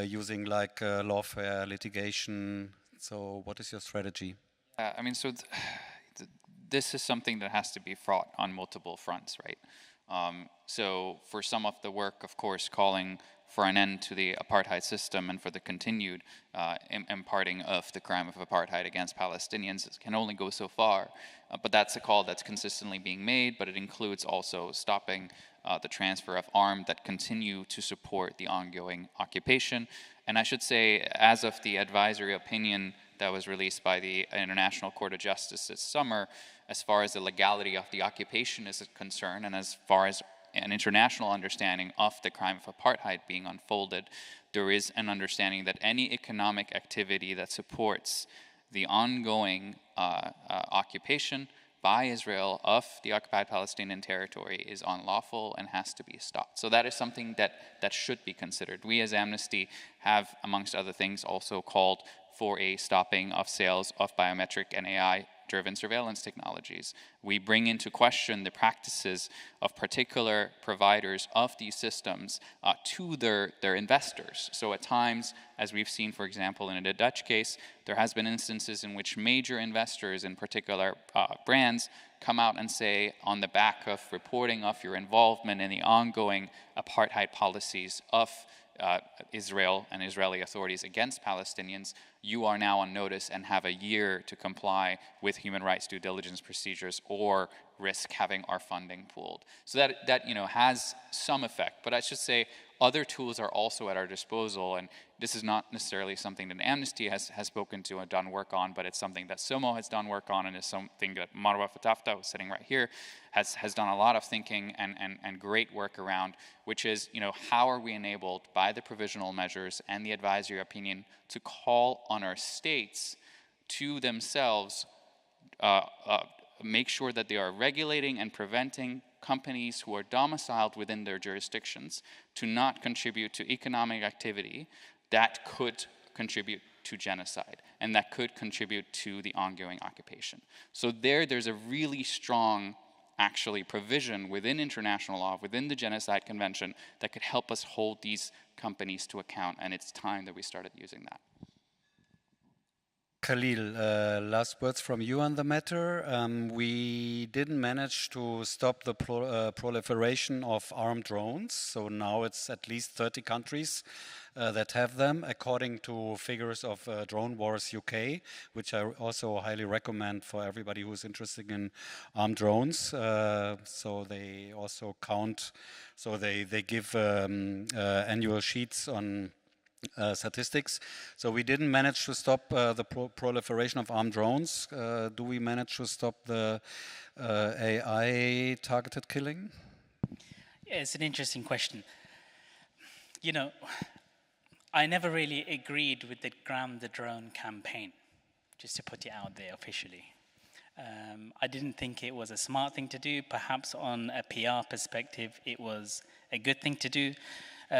using like lawfare, litigation? So what is your strategy? I mean, so this is something that has to be fraught on multiple fronts, right? So for some of the work, of course, calling for an end to the apartheid system and for the continued imparting of the crime of apartheid against Palestinians can only go so far. But that's a call that's consistently being made, but it includes also stopping the transfer of arms that continue to support the ongoing occupation. And I should say, as of the advisory opinion that was released by the International Court of Justice this summer, as far as the legality of the occupation is concerned, and as far as an international understanding of the crime of apartheid being unfolded, there is an understanding that any economic activity that supports the ongoing occupation by Israel of the occupied Palestinian territory is unlawful and has to be stopped. So that is something that should be considered. We as Amnesty have, amongst other things, also called for a stopping of sales of biometric and AI-driven surveillance technologies. We bring into question the practices of particular providers of these systems to their investors. So at times, as we've seen, for example, in the Dutch case, there has been instances in which major investors in particular brands come out and say, on the back of reporting of your involvement in the ongoing apartheid policies of Israel and Israeli authorities against Palestinians, you are now on notice and have a year to comply with human rights due diligence procedures or risk having our funding pooled. So that has some effect. But I should say other tools are also at our disposal, and this is not necessarily something that Amnesty has spoken to and done work on, but it's something that SOMO has done work on, and is something that Monroy, who's sitting right here, has done a lot of thinking and great work around, which is, how are we enabled by the provisional measures and the advisory opinion to call on our states to themselves make sure that they are regulating and preventing companies who are domiciled within their jurisdictions to not contribute to economic activity that could contribute to genocide and that could contribute to the ongoing occupation. So there's a really strong actually provision within international law, within the Genocide Convention, that could help us hold these companies to account, and it's time that we started using that. Khalil, last words from you on the matter. We didn't manage to stop the proliferation of armed drones, so now it's at least 30 countries that have them, according to figures of Drone Wars UK, which I also highly recommend for everybody who's interested in armed drones. So they also count, so they give annual sheets on statistics. So we didn't manage to stop the proliferation of armed drones. Do we manage to stop the AI targeted killing? Yeah, it's an interesting question. I never really agreed with the Gram the Drone campaign, just to put it out there officially. I didn't think it was a smart thing to do. Perhaps on a PR perspective, it was a good thing to do.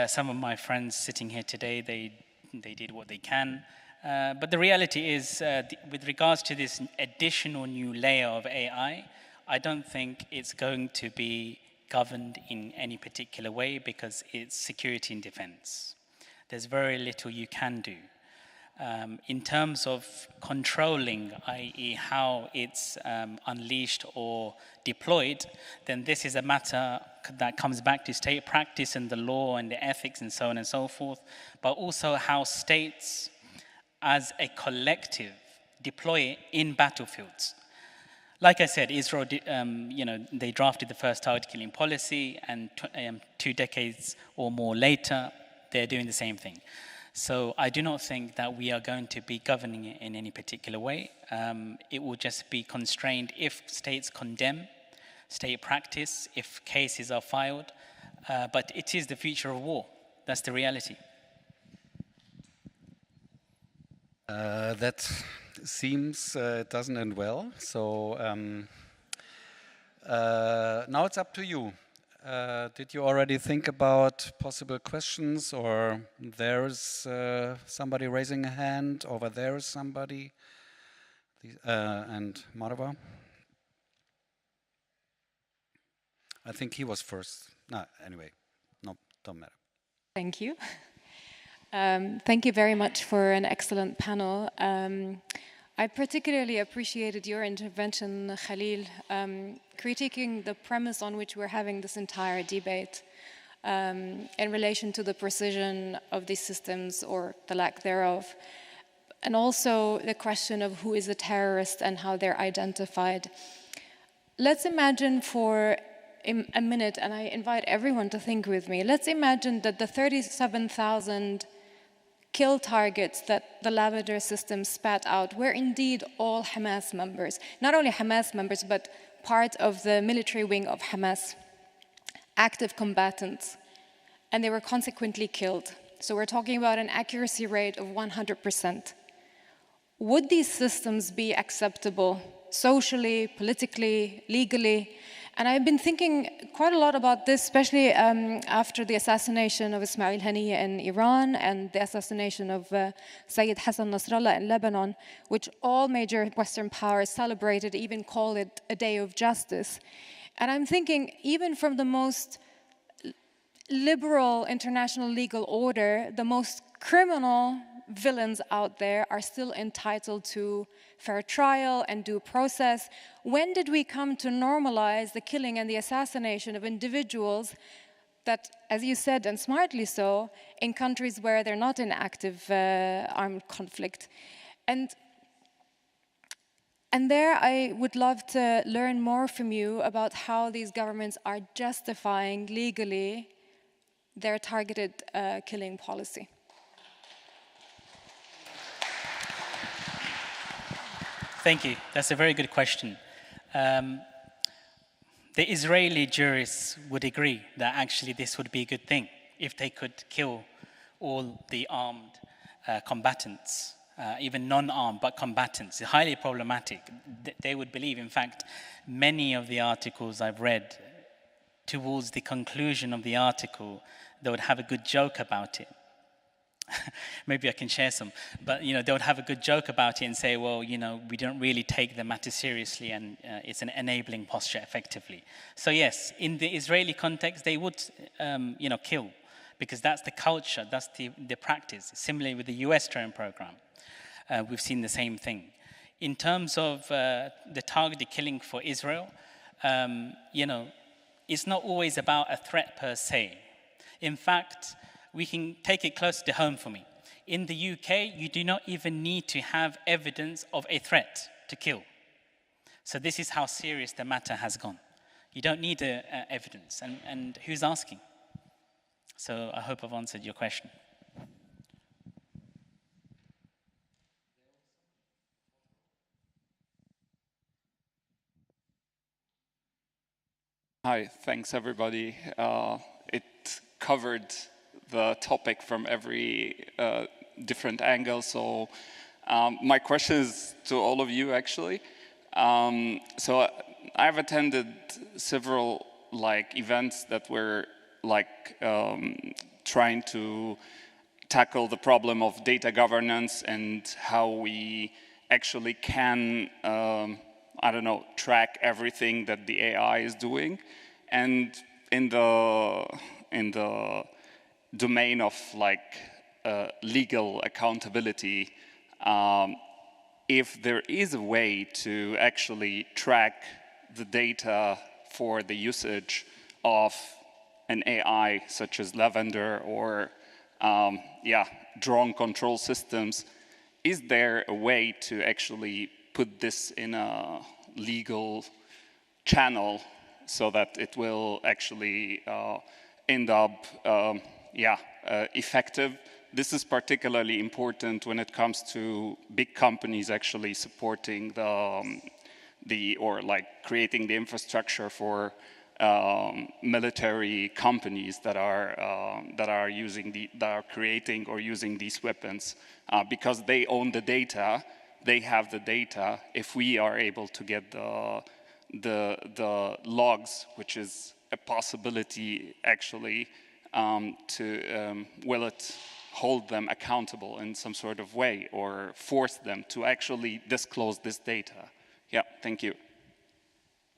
Some of my friends sitting here today, they did what they can. But the reality is, with regards to this additional new layer of AI, I don't think it's going to be governed in any particular way because it's security and defense. There's very little you can do. In terms of controlling, i.e. how it's unleashed or deployed, then this is a matter that comes back to state practice and the law and the ethics and so on and so forth, but also how states as a collective deploy it in battlefields. Like I said, Israel, they drafted the first target killing policy, and 2 decades or more later, they're doing the same thing. So I do not think that we are going to be governing it in any particular way. It will just be constrained if states condemn state practice, if cases are filed. But it is the future of war. That's the reality. That seems it doesn't end well. So now it's up to you. Did you already think about possible questions, or there's somebody raising a hand, over there is somebody, and Marwa? I think he was first. No, anyway, no, don't matter. Thank you. Thank you very much for an excellent panel. I particularly appreciated your intervention, Khalil, critiquing the premise on which we're having this entire debate in relation to the precision of these systems or the lack thereof, and also the question of who is a terrorist and how they're identified. Let's imagine for a minute, and I invite everyone to think with me, let's imagine that the 37,000 kill targets that the Lavender system spat out were indeed all Hamas members. Not only Hamas members, but part of the military wing of Hamas, active combatants, and they were consequently killed. So we're talking about an accuracy rate of 100%. Would these systems be acceptable socially, politically, legally? And I've been thinking quite a lot about this, especially after the assassination of Ismail Haniyeh in Iran and the assassination of Sayyid Hassan Nasrallah in Lebanon, which all major Western powers celebrated, even called it a day of justice. And I'm thinking, even from the most liberal international legal order, the most criminal villains out there are still entitled to fair trial and due process. When did we come to normalize the killing and the assassination of individuals that, as you said, and smartly so, in countries where they're not in active armed conflict? And there I would love to learn more from you about how these governments are justifying legally their targeted killing policy. Thank you. That's a very good question. The Israeli jurists would agree that actually this would be a good thing if they could kill all the armed combatants, even non-armed but combatants. It's highly problematic. They would believe, in fact, many of the articles I've read, towards the conclusion of the article, they would have a good joke about it. Maybe I can share some, but they would have a good joke about it and say, well, we don't really take the matter seriously, and it's an enabling posture effectively. So yes, in the Israeli context, they would, kill, because that's the culture, that's the practice. Similarly with the US drone program, we've seen the same thing. In terms of the targeted killing for Israel, it's not always about a threat per se. In fact, we can take it closer to home for me. In the UK, you do not even need to have evidence of a threat to kill. So this is how serious the matter has gone. You don't need evidence, and who's asking? So I hope I've answered your question. Hi, thanks everybody. It covered the topic from every different angle. So my question is to all of you, actually. So I've attended several events that were trying to tackle the problem of data governance and how we actually can, track everything that the AI is doing. And in the domain of legal accountability, if there is a way to actually track the data for the usage of an AI such as Lavender or drone control systems, is there a way to actually put this in a legal channel so that it will actually end up effective? This is particularly important when it comes to big companies actually supporting creating the infrastructure for military companies that are creating or using these weapons, because they own the data, they have the data. If we are able to get the logs, which is a possibility actually, will it hold them accountable in some sort of way or force them to actually disclose this data? Yeah, thank you.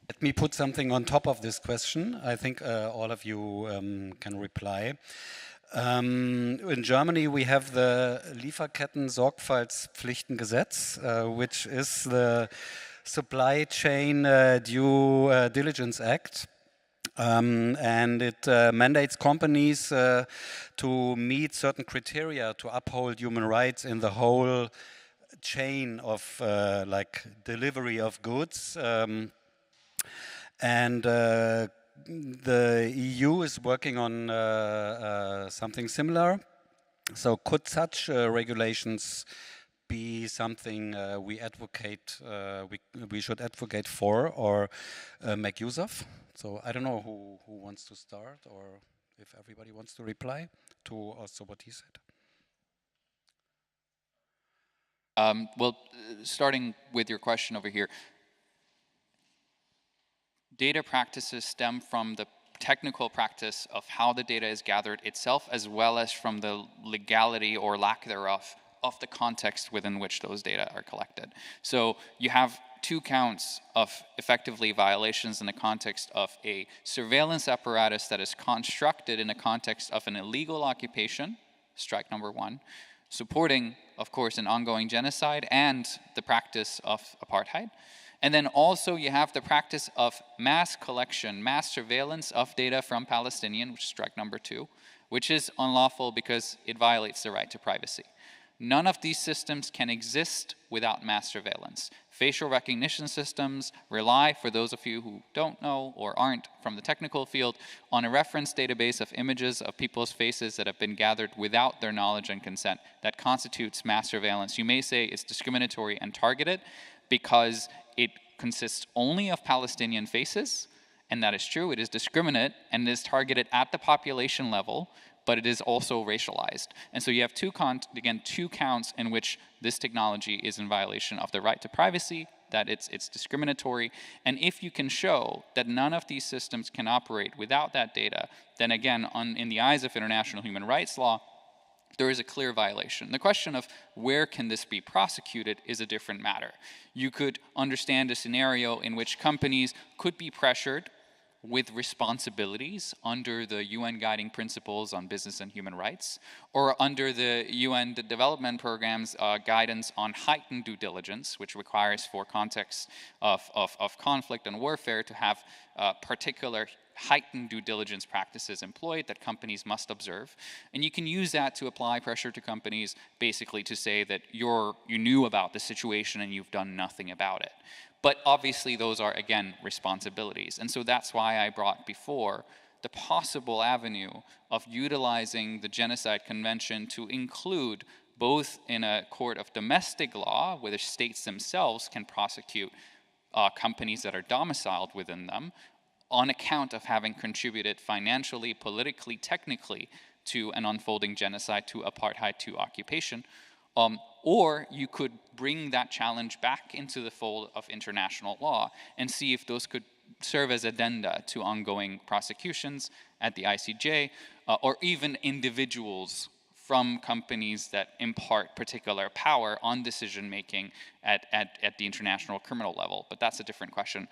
Let me put something on top of this question. I think all of you can reply. In Germany, we have the Lieferketten-Sorgfaltspflichtengesetz, which is the Supply Chain Due Diligence Act. And it mandates companies to meet certain criteria to uphold human rights in the whole chain of like delivery of goods. And the EU is working on something similar. So could such regulations be something we advocate, we should advocate for or make use of? So I don't know who wants to start, or if everybody wants to reply to also what he said. Well, starting with your question over here, data practices stem from the technical practice of how the data is gathered itself, as well as from the legality or lack thereof of the context within which those data are collected. So you have 2 counts of effectively violations in the context of a surveillance apparatus that is constructed in the context of an illegal occupation, strike number 1, supporting, of course, an ongoing genocide and the practice of apartheid. And then also you have the practice of mass collection, mass surveillance of data from Palestinians, which is strike number 2, which is unlawful because it violates the right to privacy. None of these systems can exist without mass surveillance. Facial recognition systems rely, for those of you who don't know or aren't from the technical field, on a reference database of images of people's faces that have been gathered without their knowledge and consent. That constitutes mass surveillance. You may say it's discriminatory and targeted because it consists only of Palestinian faces, and that is true. It is discriminate and it is targeted at the population level, but it is also racialized. And so you have 2 counts in which this technology is in violation of the right to privacy, that it's discriminatory. And if you can show that none of these systems can operate without that data, then again, in the eyes of international human rights law, there is a clear violation. The question of where can this be prosecuted is a different matter. You could understand a scenario in which companies could be pressured with responsibilities under the UN guiding principles on business and human rights, or under the UN development program's guidance on heightened due diligence, which requires for contexts of conflict and warfare to have particular heightened due diligence practices employed that companies must observe. And you can use that to apply pressure to companies, basically to say that you knew about the situation and you've done nothing about it. But obviously those are, again, responsibilities. And so that's why I brought before the possible avenue of utilizing the Genocide Convention to include both in a court of domestic law, where the states themselves can prosecute companies that are domiciled within them, on account of having contributed financially, politically, technically to an unfolding genocide, to apartheid, to occupation. Or you could bring that challenge back into the fold of international law and see if those could serve as addenda to ongoing prosecutions at the ICJ, or even individuals from companies that impart particular power on decision-making at the international criminal level. But that's a different question.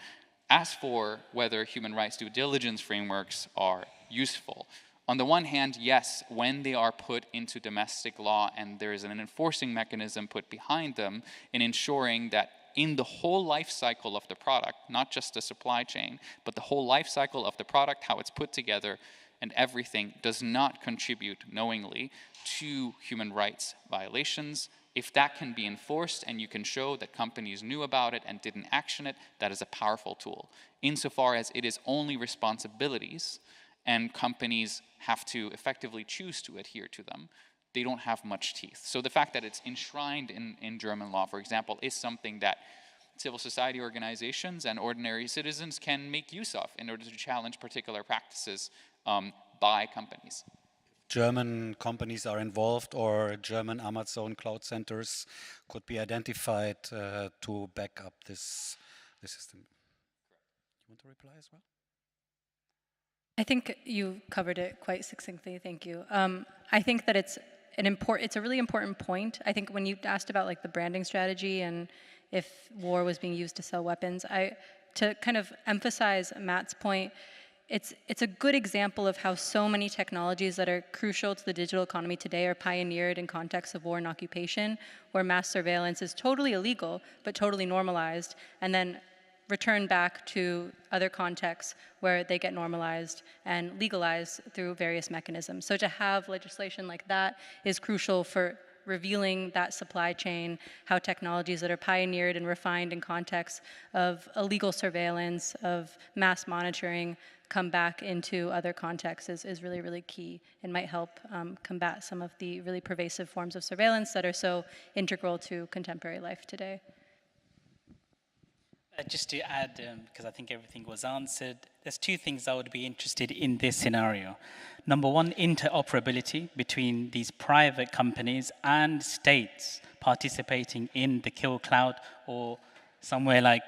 As for whether human rights due diligence frameworks are useful, on the one hand, yes, when they are put into domestic law and there is an enforcing mechanism put behind them in ensuring that in the whole life cycle of the product, not just the supply chain, but the whole life cycle of the product, how it's put together and everything, does not contribute knowingly to human rights violations. If that can be enforced and you can show that companies knew about it and didn't action it, that is a powerful tool. Insofar as it is only responsibilities and companies have to effectively choose to adhere to them, they don't have much teeth. So the fact that it's enshrined in German law, for example, is something that civil society organizations and ordinary citizens can make use of in order to challenge particular practices by companies. German companies are involved, or German Amazon cloud centers could be identified to back up this system. You want to reply as well? I think you covered it quite succinctly. Thank you. I think that it's a really important point. I think when you asked about like the branding strategy and if war was being used to sell weapons, to kind of emphasize Matt's point, it's a good example of how so many technologies that are crucial to the digital economy today are pioneered in contexts of war and occupation, where mass surveillance is totally illegal, but totally normalized, and then returned back to other contexts where they get normalized and legalized through various mechanisms. So to have legislation like that is crucial for revealing that supply chain, how technologies that are pioneered and refined in contexts of illegal surveillance, of mass monitoring, come back into other contexts is really, really key and might help combat some of the really pervasive forms of surveillance that are so integral to contemporary life today. Just to add, because I think everything was answered, there's two things I would be interested in this scenario. Number one, interoperability between these private companies and states participating in the kill cloud or somewhere like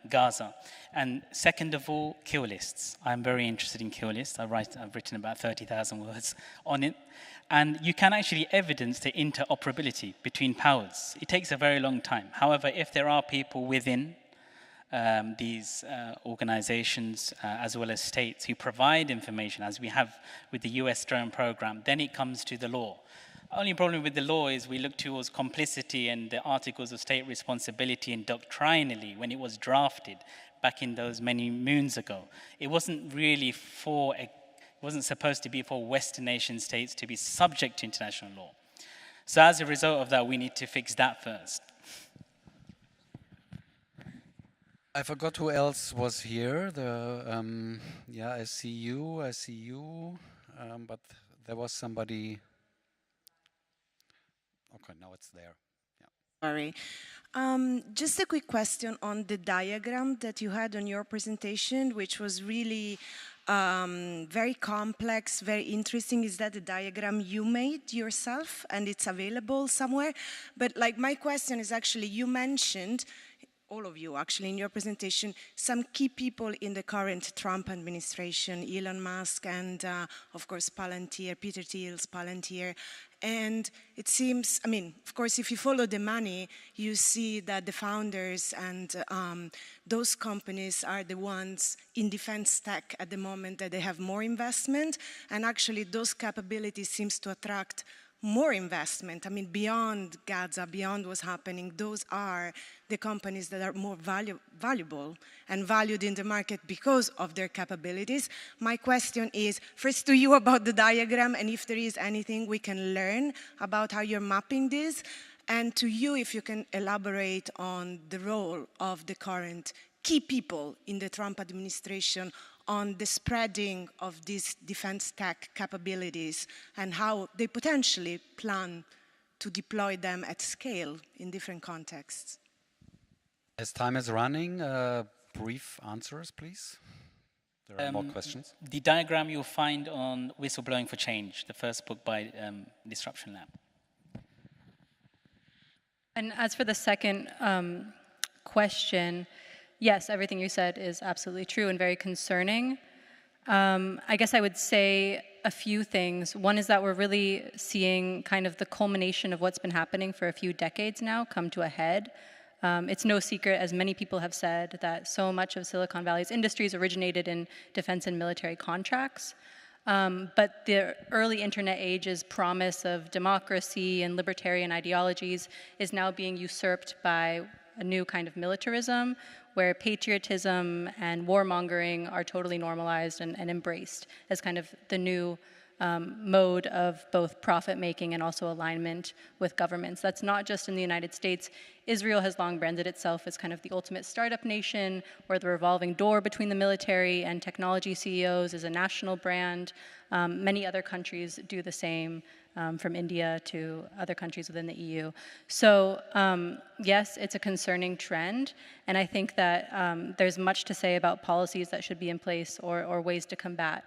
Gaza. And second of all, kill lists. I'm very interested in kill lists. I've written about 30,000 words on it. And you can actually evidence the interoperability between powers. It takes a very long time. However, if there are people within these organizations as well as states who provide information, as we have with the US drone program, then it comes to the law. Only problem with the law is we look towards complicity and the articles of state responsibility, and doctrinally, when it was drafted back in those many moons ago, it wasn't really it wasn't supposed to be for Western nation states to be subject to international law. So as a result of that, we need to fix that first. I forgot who else was here. Yeah, I see you, but there was somebody. Okay, now it's there. Yeah. Sorry. Just a quick question on the diagram that you had on your presentation, which was really very complex, very interesting. Is that a diagram you made yourself and it's available somewhere? But like my question is actually, you mentioned, all of you actually in your presentation, some key people in the current Trump administration, Elon Musk and of course Palantir, Peter Thiel's Palantir. And it seems, I mean, of course, if you follow the money, you see that the founders and those companies are the ones in defense tech at the moment that they have more investment. And actually those capabilities seems to attract more investment. I mean, beyond Gaza, beyond what's happening, those are the companies that are more valuable and valued in the market because of their capabilities. My question is, first to you about the diagram, and if there is anything we can learn about how you're mapping this, and to you, if you can elaborate on the role of the current key people in the Trump administration on the spreading of these defense tech capabilities and how they potentially plan to deploy them at scale in different contexts. As time is running, brief answers, please. There are more questions. The diagram you'll find on Whistleblowing for Change, the first book by Disruption Lab. And as for the second question, yes, everything you said is absolutely true and very concerning. I guess I would say a few things. One is that we're really seeing kind of the culmination of what's been happening for a few decades now come to a head. It's no secret, as many people have said, that so much of Silicon Valley's industries originated in defense and military contracts. But the early internet age's promise of democracy and libertarian ideologies is now being usurped by a new kind of militarism, where patriotism and warmongering are totally normalized and embraced as kind of the new mode of both profit-making and also alignment with governments. That's not just in the United States. Israel has long branded itself as kind of the ultimate startup nation, where the revolving door between the military and technology CEOs is a national brand. Many other countries do the same, from India to other countries within the EU. So yes, it's a concerning trend, and I think that there's much to say about policies that should be in place or ways to combat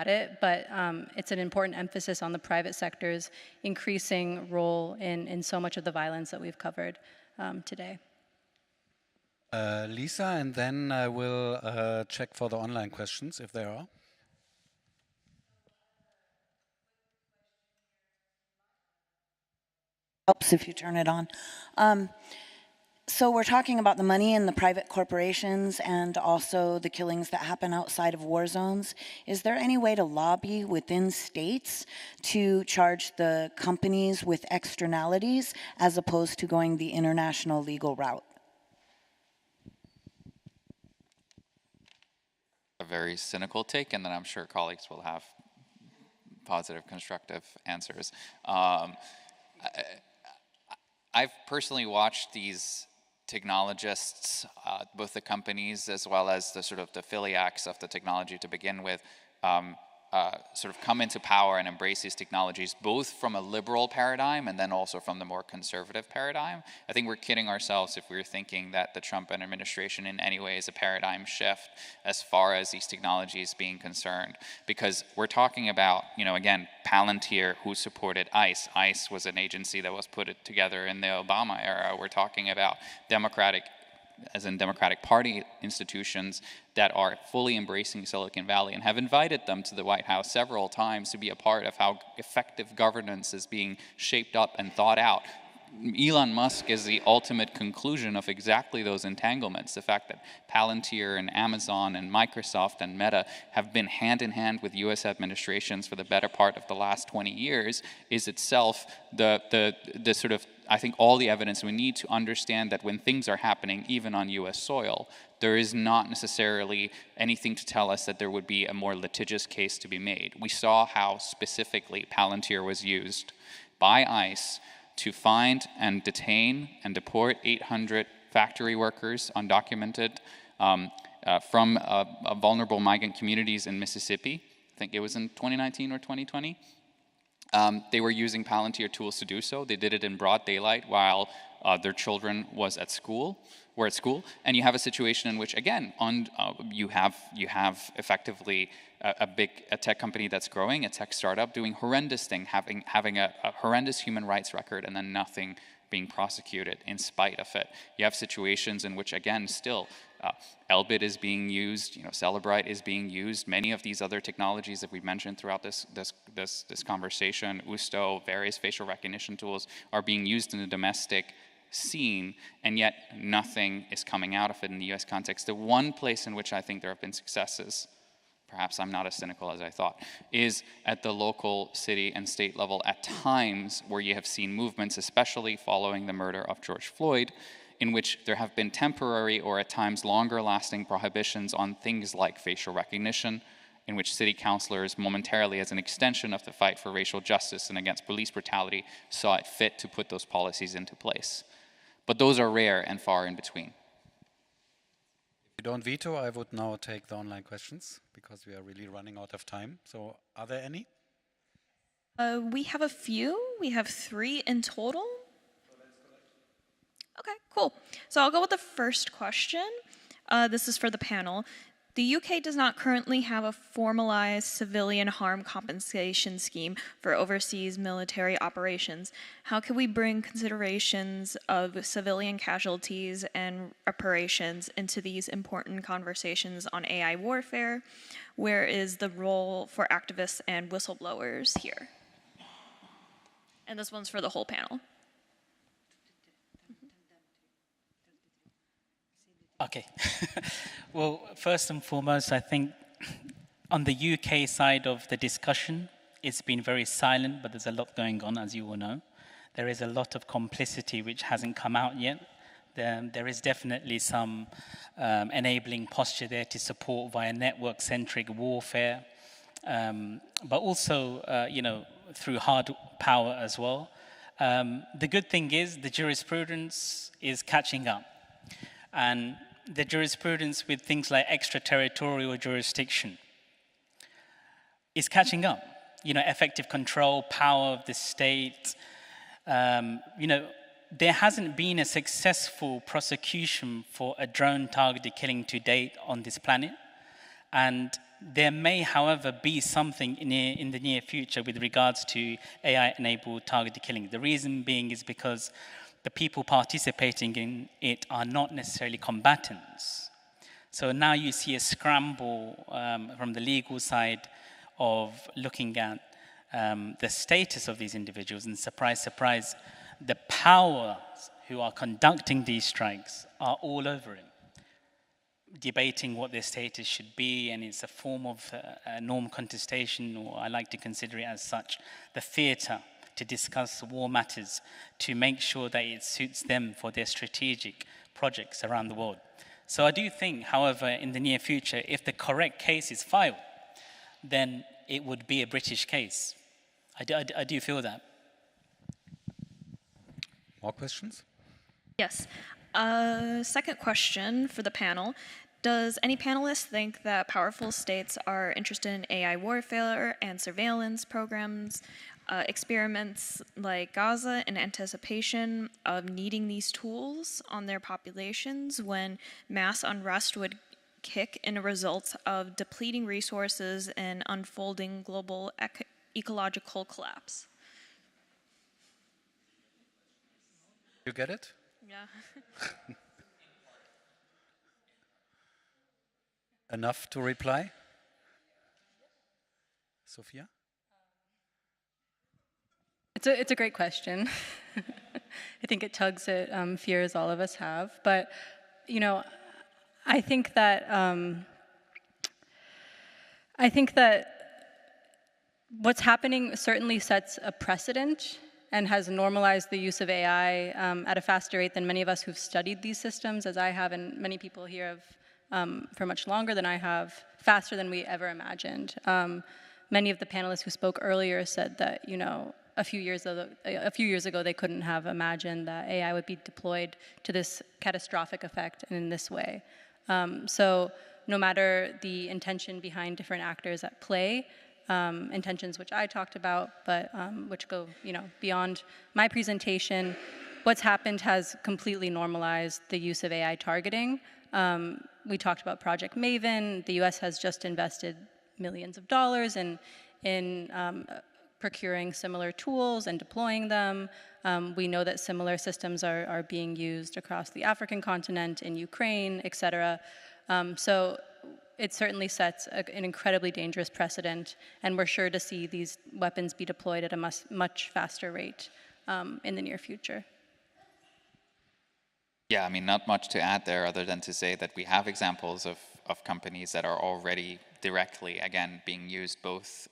it, but it's an important emphasis on the private sector's increasing role in so much of the violence that we've covered today. Lisa, and then I will check for the online questions if there are. Helps if you turn it on. So we're talking about the money in the private corporations and also the killings that happen outside of war zones. Is there any way to lobby within states to charge the companies with externalities as opposed to going the international legal route? A very cynical take, and then I'm sure colleagues will have positive, constructive answers. I've personally watched these technologists, both the companies as well as the sort of the philiacs of the technology to begin with, sort of come into power and embrace these technologies, both from a liberal paradigm and then also from the more conservative paradigm. I think we're kidding ourselves if we're thinking that the Trump administration in any way is a paradigm shift as far as these technologies being concerned. Because we're talking about, you know, again, Palantir, who supported ICE. ICE was an agency that was put together in the Obama era. We're talking about Democratic Party institutions that are fully embracing Silicon Valley and have invited them to the White House several times to be a part of how effective governance is being shaped up and thought out. Elon Musk is the ultimate conclusion of exactly those entanglements. The fact that Palantir and Amazon and Microsoft and Meta have been hand in hand with US administrations for the better part of the last 20 years is itself the sort of, I think, all the evidence we need to understand that when things are happening, even on US soil, there is not necessarily anything to tell us that there would be a more litigious case to be made. We saw how specifically Palantir was used by ICE to find and detain and deport 800 factory workers, undocumented, from vulnerable migrant communities in Mississippi. I think it was in 2019 or 2020. They were using Palantir tools to do so. They did it in broad daylight while their children were at school. And you have a situation in which, again, you have effectively a tech company that's growing, a tech startup doing horrendous thing, having a horrendous human rights record, and then nothing being prosecuted in spite of it. You have situations in which, again, still, Elbit is being used, Celebrite is being used. Many of these other technologies that we've mentioned throughout this conversation, Usto, various facial recognition tools, are being used in the domestic scene, and yet nothing is coming out of it in the US context. The one place in which I think there have been successes, perhaps I'm not as cynical as I thought, is at the local city and state level at times where you have seen movements, especially following the murder of George Floyd, in which there have been temporary or at times longer lasting prohibitions on things like facial recognition, in which city councilors momentarily, as an extension of the fight for racial justice and against police brutality, saw it fit to put those policies into place. But those are rare and far in between. If you don't veto, I would now take the online questions because we are really running out of time. So are there any? We have a few. We have 3 in total. Okay, cool. So I'll go with the first question. This is for the panel. The UK does not currently have a formalized civilian harm compensation scheme for overseas military operations. How can we bring considerations of civilian casualties and reparations into these important conversations on AI warfare? Where is the role for activists and whistleblowers here? And this one's for the whole panel. Okay. Well, first and foremost, I think on the UK side of the discussion, it's been very silent, but there's a lot going on, as you all know. There is a lot of complicity which hasn't come out yet. There is definitely some enabling posture there to support via network-centric warfare, but also, through hard power as well. The good thing is the jurisprudence is catching up. And the jurisprudence with things like extraterritorial jurisdiction is catching up. Effective control, power of the state. There hasn't been a successful prosecution for a drone-targeted killing to date on this planet. And there may, however, be something in the near future with regards to AI-enabled targeted killing. The reason being is because the people participating in it are not necessarily combatants. So now you see a scramble from the legal side of looking at the status of these individuals, and surprise, surprise, the powers who are conducting these strikes are all over it, debating what their status should be, and it's a form of norm contestation, or I like to consider it as such, the theatre to discuss war matters, to make sure that it suits them for their strategic projects around the world. So I do think, however, in the near future, if the correct case is filed, then it would be a British case. I do feel that. More questions? Yes. Second question for the panel. Does any panelist think that powerful states are interested in AI warfare and surveillance programs, experiments like Gaza, in anticipation of needing these tools on their populations when mass unrest would kick in a result of depleting resources and unfolding global ecological collapse? You get it? Yeah. Enough to reply? Sophia? It's a great question. I think it tugs at fears all of us have, but you know, I think that what's happening certainly sets a precedent and has normalized the use of AI at a faster rate than many of us who've studied these systems, as I have, and many people here have for much longer than I have, faster than we ever imagined. Many of the panelists who spoke earlier said that, you know, a few years ago they couldn't have imagined that AI would be deployed to this catastrophic effect and in this way. So no matter the intention behind different actors at play, intentions which I talked about, but which go, you know, beyond my presentation, what's happened has completely normalized the use of AI targeting. We talked about Project Maven. The US has just invested millions of dollars in procuring similar tools and deploying them. We know that similar systems are being used across the African continent, in Ukraine, et cetera. So it certainly sets an incredibly dangerous precedent, and we're sure to see these weapons be deployed at a much faster rate in the near future. Yeah, I mean, not much to add there other than to say that we have examples of companies that are already directly, again, being used both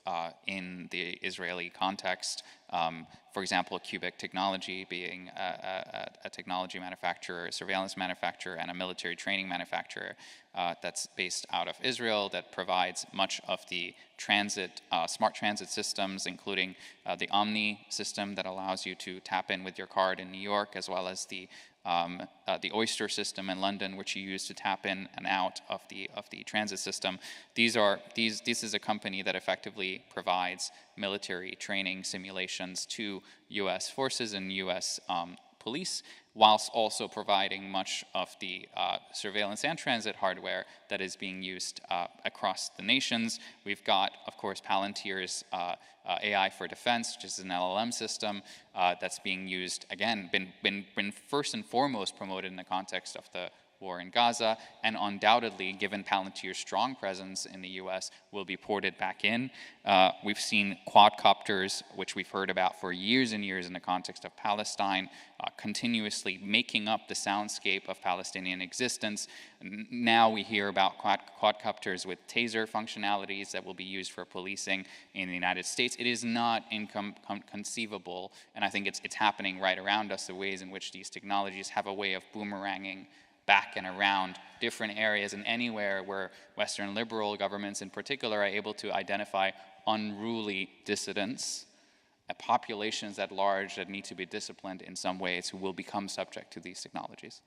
in the Israeli context. For example, Cubic Technology being a technology manufacturer, a surveillance manufacturer, and a military training manufacturer that's based out of Israel that provides much of the transit, smart transit systems, including the Omni system that allows you to tap in with your card in New York, as well as the Oyster system in London, which you use to tap in and out of the transit system. This is a company that effectively provides military training simulations to U.S. forces and U.S. police, whilst also providing much of the surveillance and transit hardware that is being used across the nations. We've got, of course, Palantir's AI for Defense, which is an LLM system that's being used, again, been first and foremost promoted in the context of the war in Gaza, and undoubtedly, given Palantir's strong presence in the US, will be ported back in. We've seen quadcopters, which we've heard about for years and years in the context of Palestine, continuously making up the soundscape of Palestinian existence. Now we hear about quadcopters with taser functionalities that will be used for policing in the United States. It is not inconceivable, and I think it's happening right around us, the ways in which these technologies have a way of boomeranging back and around different areas, and anywhere where Western liberal governments in particular are able to identify unruly dissidents, populations at large that need to be disciplined in some ways, who will become subject to these technologies.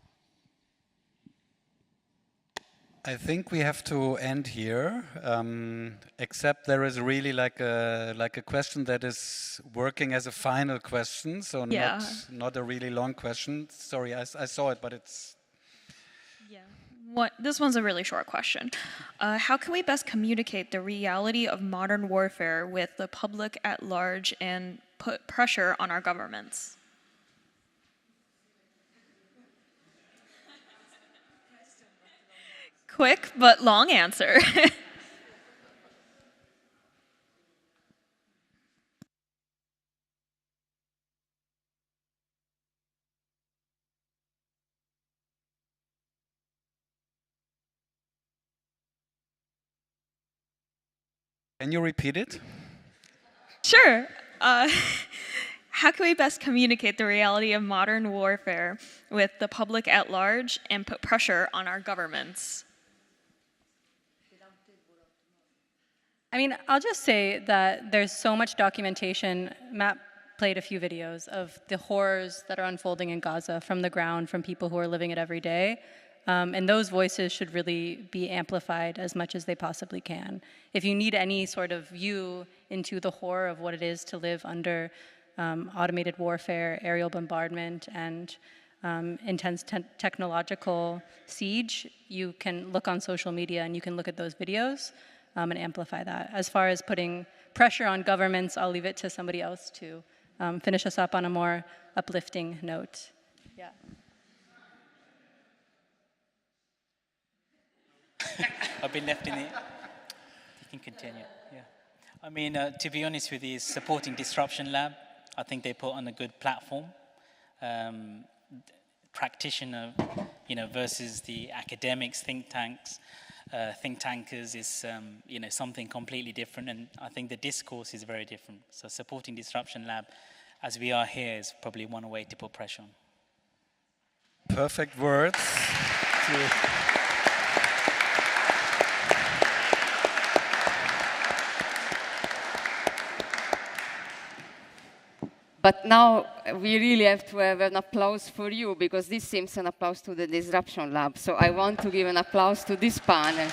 I think we have to end here, except there is really like a question that is working as a final question, so not a really long question. Sorry, I saw it, but it's... This one's a really short question. How can we best communicate the reality of modern warfare with the public at large and put pressure on our governments? Quick but long answer. Can you repeat it? Sure. How can we best communicate the reality of modern warfare with the public at large and put pressure on our governments? I mean, I'll just say that there's so much documentation. Matt played a few videos of the horrors that are unfolding in Gaza from the ground, from people who are living it every day. And those voices should really be amplified as much as they possibly can. If you need any sort of view into the horror of what it is to live under automated warfare, aerial bombardment, and intense technological siege, you can look on social media and you can look at those videos and amplify that. As far as putting pressure on governments, I'll leave it to somebody else to finish us up on a more uplifting note. Yeah. I've been left in it. You can continue. Yeah. I mean, to be honest with you, supporting Disruption Lab, I think they put on a good platform. Practitioner, versus the academics, think tankers is, something completely different. And I think the discourse is very different. So supporting Disruption Lab, as we are here, is probably one way to put pressure on. Perfect words. But now we really have to have an applause for you, because this seems an applause to the Disruption Lab. So I want to give an applause to this panel.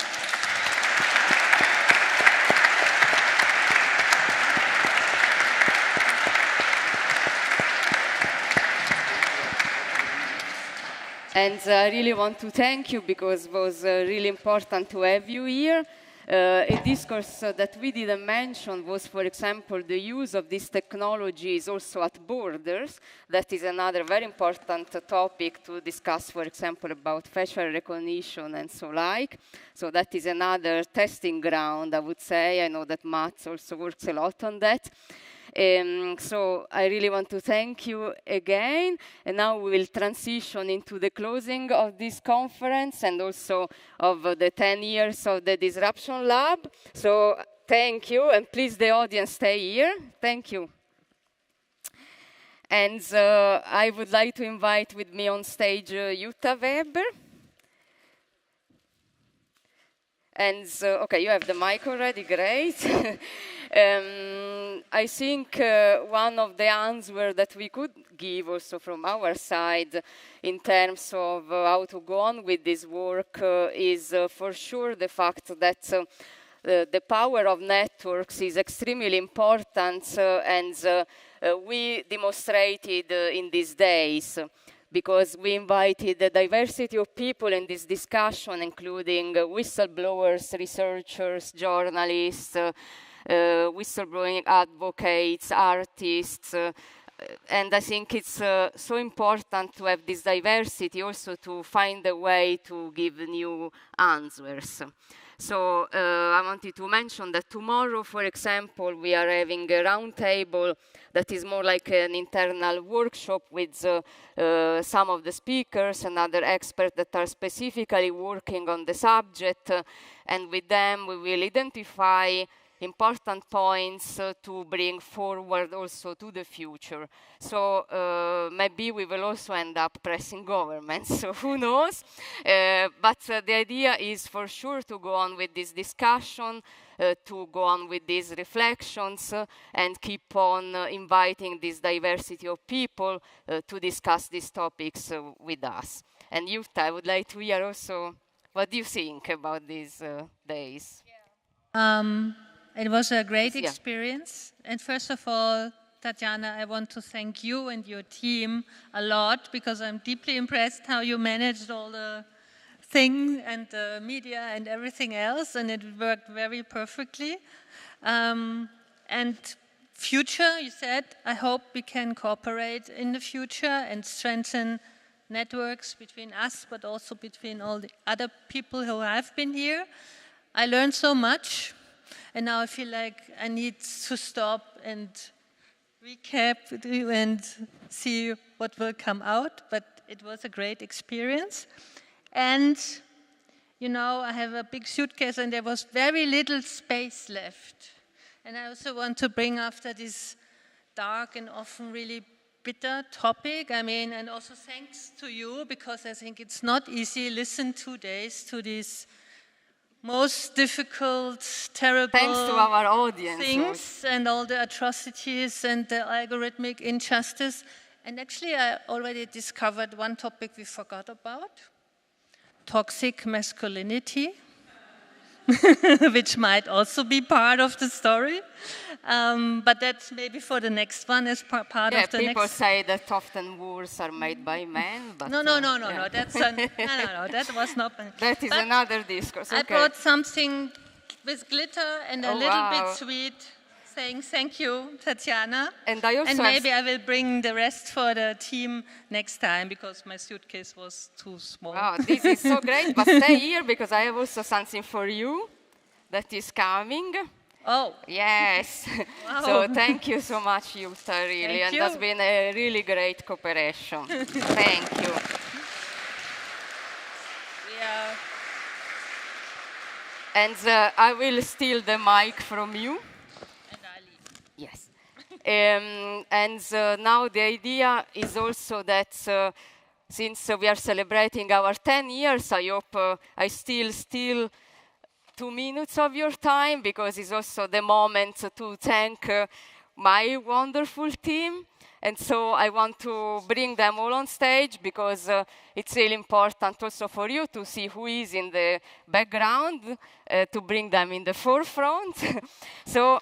And I really want to thank you, because it was really important to have you here. A discourse that we didn't mention was, for example, the use of these technologies also at borders. That is another very important topic to discuss, for example, about facial recognition and so like. So that is another testing ground, I would say. I know that Matt also works a lot on that. So I really want to thank you again. And now we will transition into the closing of this conference and also of the 10 years of the Disruption Lab. So thank you, and please the audience stay here. Thank you. And I would like to invite with me on stage Jutta Weber. And okay, you have the mic already, great. I think one of the answers that we could give also from our side in terms of how to go on with this work is for sure the fact that the power of networks is extremely important, and we demonstrated in these days, because we invited a diversity of people in this discussion, including whistleblowers, researchers, journalists, whistleblowing advocates, artists, and I think it's so important to have this diversity also to find a way to give new answers. So I wanted to mention that tomorrow, for example, we are having a roundtable that is more like an internal workshop with some of the speakers and other experts that are specifically working on the subject. And with them, we will identify important points to bring forward also to the future. So maybe we will also end up pressing governments, so who knows? But the idea is for sure to go on with this discussion, to go on with these reflections, and keep on inviting this diversity of people to discuss these topics with us. And Jutta, I would like to hear also what do you think about these days? It was a great experience. And first of all, Tatiana, I want to thank you and your team a lot, because I'm deeply impressed how you managed all the things and the media and everything else, and it worked very perfectly. And future, you said, I hope we can cooperate in the future and strengthen networks between us, but also between all the other people who have been here. I learned so much. And now I feel like I need to stop and recap and see what will come out. But it was a great experience. And you know, I have a big suitcase and there was very little space left. And I also want to bring after this dark and often really bitter topic, I mean, and also thanks to you, because I think it's not easy, listen 2 days to these most difficult, terrible Thanks to our audience, things and all the atrocities and the algorithmic injustice. And actually, I already discovered one topic we forgot about, toxic masculinity, which might also be part of the story. But that's maybe for the next one as part of the next. People say that often wars are made by men, but... No, that's no, that was not... That is another discourse, okay. I brought something with glitter and a little bit sweet, saying thank you, Tatiana. And I also maybe I will bring the rest for the team next time, because my suitcase was too small. Wow, this is so great, but stay here, because I have also something for you that is coming. Oh. Yes. Wow. So thank you so much, Jutta, really. Thank and you. that's been a really great cooperation. Thank you. Yeah. And I will steal the mic from you. And I leave. Yes. Now the idea is also that since we are celebrating our 10 years, I hope I still steal 2 minutes of your time, because it's also the moment to thank my wonderful team. And so I want to bring them all on stage, because it's really important also for you to see who is in the background, to bring them in the forefront. So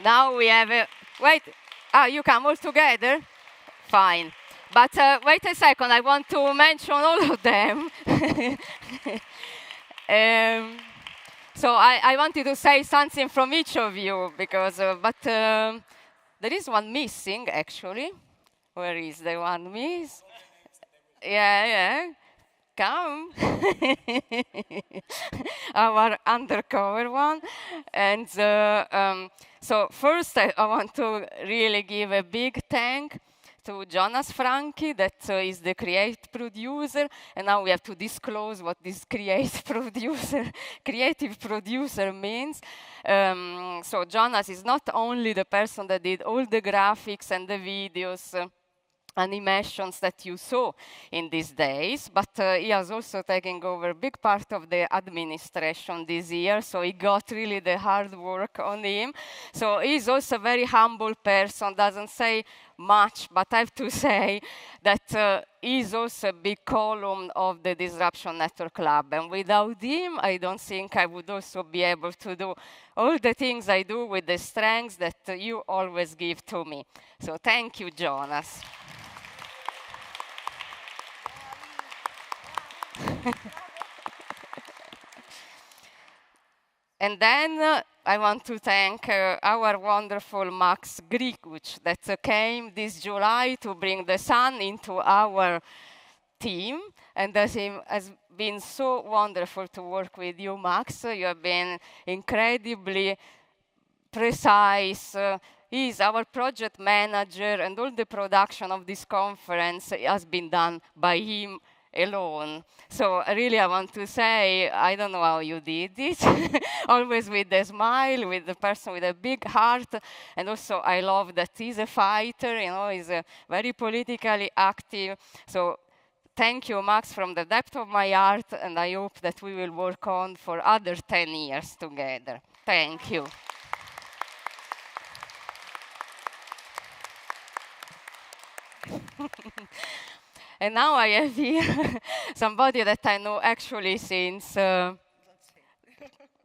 now we have wait, you come all together? Fine. But wait a second, I want to mention all of them. So I wanted to say something from each of you, because, but there is one missing, actually. Where is the one miss? Yeah. Come. Our undercover one. And so first I want to really give a big thank to Jonas Franchi, that is the creative producer, and now we have to disclose what this creative producer means. So Jonas is not only the person that did all the graphics and the videos, animations that you saw in these days, but he has also taken over a big part of the administration this year, so he got really the hard work on him. So he's also a very humble person, doesn't say much, but I have to say that he's also a big column of the Disruption Network Club, and without him, I don't think I would also be able to do all the things I do with the strengths that you always give to me. So thank you, Jonas. And then I want to thank our wonderful Max Grikuc that came this July to bring the sun into our team. And that has been so wonderful to work with you, Max. You have been incredibly precise. He's our project manager, and all the production of this conference has been done by him alone. So really I want to say, I don't know how you did it, always with a smile, with the person with a big heart, and also I love that he's a fighter, you know, he's very politically active. So thank you, Max, from the depth of my heart, and I hope that we will work on for other 10 years together. Thank you. And now I have here somebody that I know actually since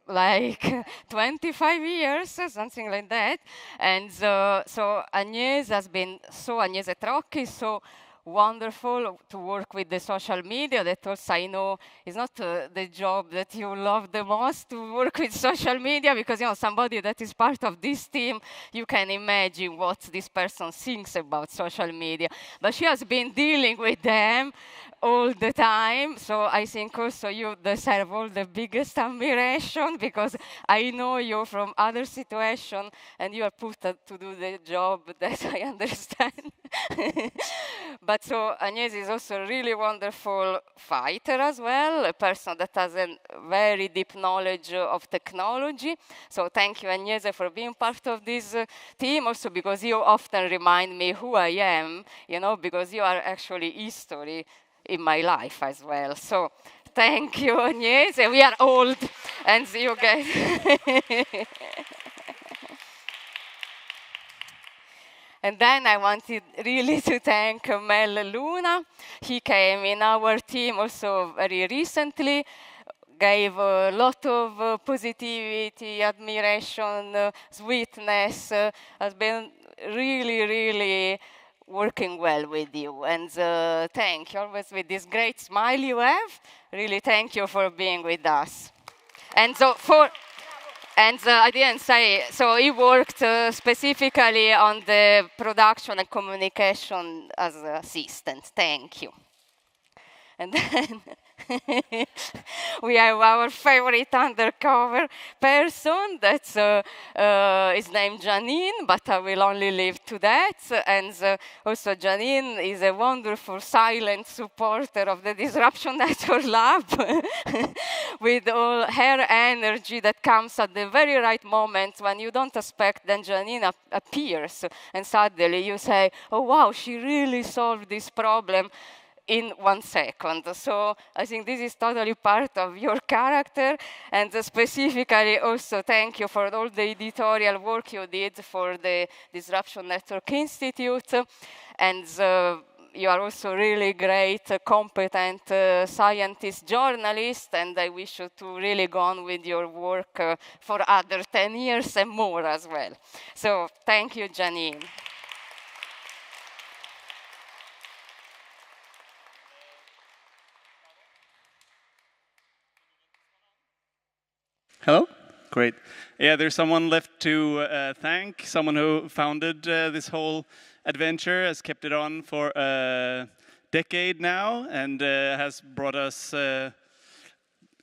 like 25 years, something like that. And so Agnese has been Agnese Trocchi, so wonderful to work with the social media. That also I know is not the job that you love the most, to work with social media, because you know somebody that is part of this team, you can imagine what this person thinks about social media. But she has been dealing with them all the time, so I think also you deserve all the biggest admiration, because I know you from other situations and you are put to do the job that I understand. But so Agnès is also a really wonderful fighter as well, a person that has a very deep knowledge of technology. So thank you, Agnès, for being part of this team, also because you often remind me who I am, you know, because you are actually history in my life as well. So thank you, Agnès. We are old, and you guys. And then I wanted really to thank Mel Luna. He came in our team also very recently, gave a lot of positivity, admiration, sweetness, has been really, really working well with you. And thank you, always with this great smile you have. Really thank you for being with us. And so I didn't say, so he worked specifically on the production and communication as an assistant. Thank you. And then we have our favorite undercover person. That's is named Janine, but I will only leave to that. And also Janine is a wonderful silent supporter of the Disruption Network Lab with all her energy that comes at the very right moment when you don't expect. Then Janine appears, and suddenly you say, oh wow, she really solved this problem in 1 second. So I think this is totally part of your character, and specifically also thank you for all the editorial work you did for the Disruption Network Institute, and you are also really great, competent scientist, journalist, and I wish you to really go on with your work for other 10 years and more as well. So thank you, Janine. Hello? Great. Yeah, there's someone left to thank, someone who founded this whole adventure, has kept it on for a decade now, and has brought us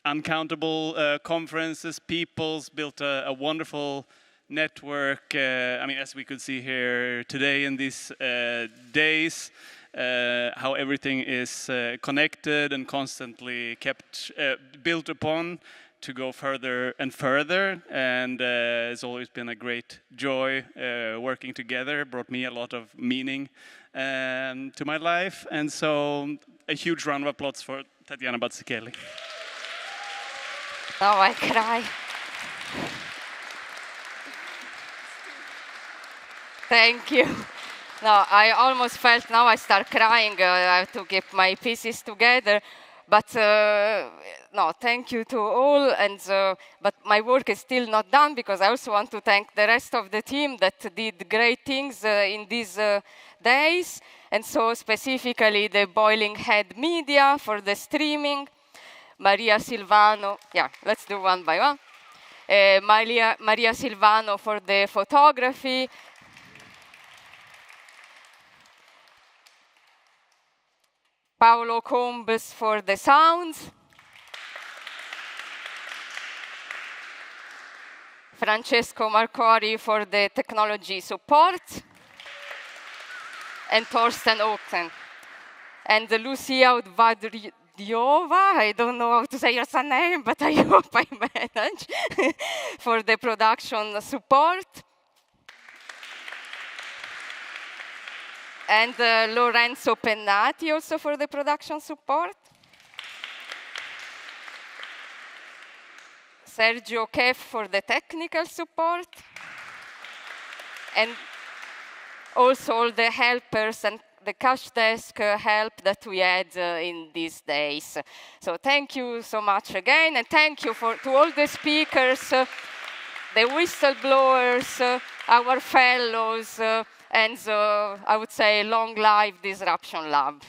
uncountable conferences, peoples, built a wonderful network. I mean, as we could see here today in these days, how everything is connected and constantly kept, built upon, to go further and further, and it's always been a great joy working together. Brought me a lot of meaning to my life, and so a huge round of applause for Tatiana Bazzichelli. Oh, I cry. Thank you. No, I almost felt now I start crying. I have to get my pieces together. But no, thank you to all. And but my work is still not done, because I also want to thank the rest of the team that did great things in these days. And so specifically the Boiling Head Media for the streaming, Maria Silvano. Yeah, let's do one by one. Maria Silvano for the photography. Paolo Combes for the sound. Francesco Marcori for the technology support. And Torsten Oken. And Lucia Udvadriova, I don't know how to say your surname, but I hope I manage, for the production support. And Lorenzo Pennati also for the production support. Sergio Kef for the technical support. And also all the helpers and the cash desk help that we had in these days. So thank you so much again, and thank you to all the speakers, the whistleblowers, our fellows, and I would say long live Disruption Lab.